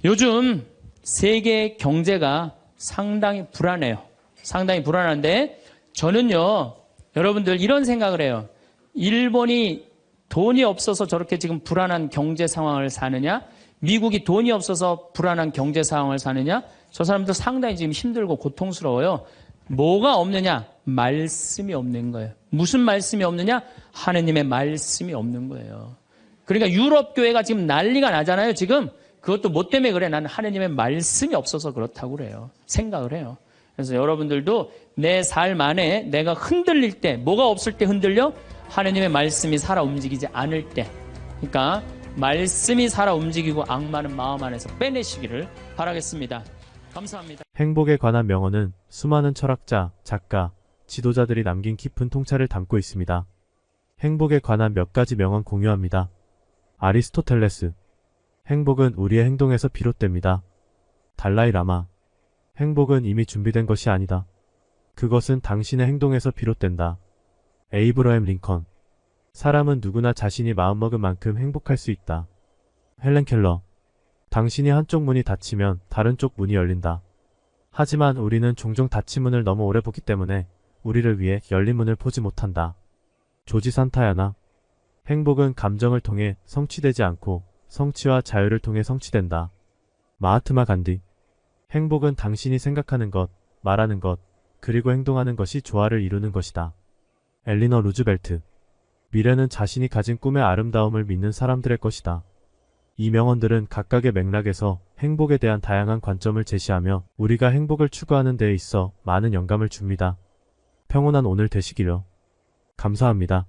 요즘 세계 경제가 상당히 불안해요. 상당히 불안한데 저는요, 여러분들 이런 생각을 해요. 일본이 돈이 없어서 저렇게 지금 불안한 경제 상황을 사느냐? 미국이 돈이 없어서 불안한 경제 상황을 사느냐? 저 사람들 상당히 지금 힘들고 고통스러워요. 뭐가 없느냐? 말씀이 없는 거예요. 무슨 말씀이 없느냐? 하느님의 말씀이 없는 거예요. 그러니까 유럽 교회가 지금 난리가 나잖아요. 지금 그것도 뭐 때문에 그래? 나는 하느님의 말씀이 없어서 그렇다고 그래요. 생각을 해요. 그래서 여러분들도 내 삶 안에 내가 흔들릴 때, 뭐가 없을 때 흔들려? 하느님의 말씀이 살아 움직이지 않을 때. 그러니까 말씀이 살아 움직이고 악마는 마음 안에서 빼내시기를 바라겠습니다. 감사합니다. 행복에 관한 명언은 수많은 철학자, 작가, 지도자들이 남긴 깊은 통찰을 담고 있습니다. 행복에 관한 몇 가지 명언 공유합니다. 아리스토텔레스. 행복은 우리의 행동에서 비롯됩니다. 달라이 라마. 행복은 이미 준비된 것이 아니다. 그것은 당신의 행동에서 비롯된다. 에이브러햄 링컨. 사람은 누구나 자신이 마음먹은 만큼 행복할 수 있다. 헬렌 켈러. 당신이 한쪽 문이 닫히면 다른 쪽 문이 열린다. 하지만 우리는 종종 닫힌 문을 너무 오래 보기 때문에 우리를 위해 열린 문을 보지 못한다. 조지 산타야나. 행복은 감정을 통해 성취되지 않고 성취와 자유를 통해 성취된다. 마하트마 간디. 행복은 당신이 생각하는 것, 말하는 것, 그리고 행동하는 것이 조화를 이루는 것이다. 엘리너 루즈벨트. 미래는 자신이 가진 꿈의 아름다움을 믿는 사람들의 것이다. 이 명언들은 각각의 맥락에서 행복에 대한 다양한 관점을 제시하며 우리가 행복을 추구하는 데에 있어 많은 영감을 줍니다. 평온한 오늘 되시기를. 감사합니다.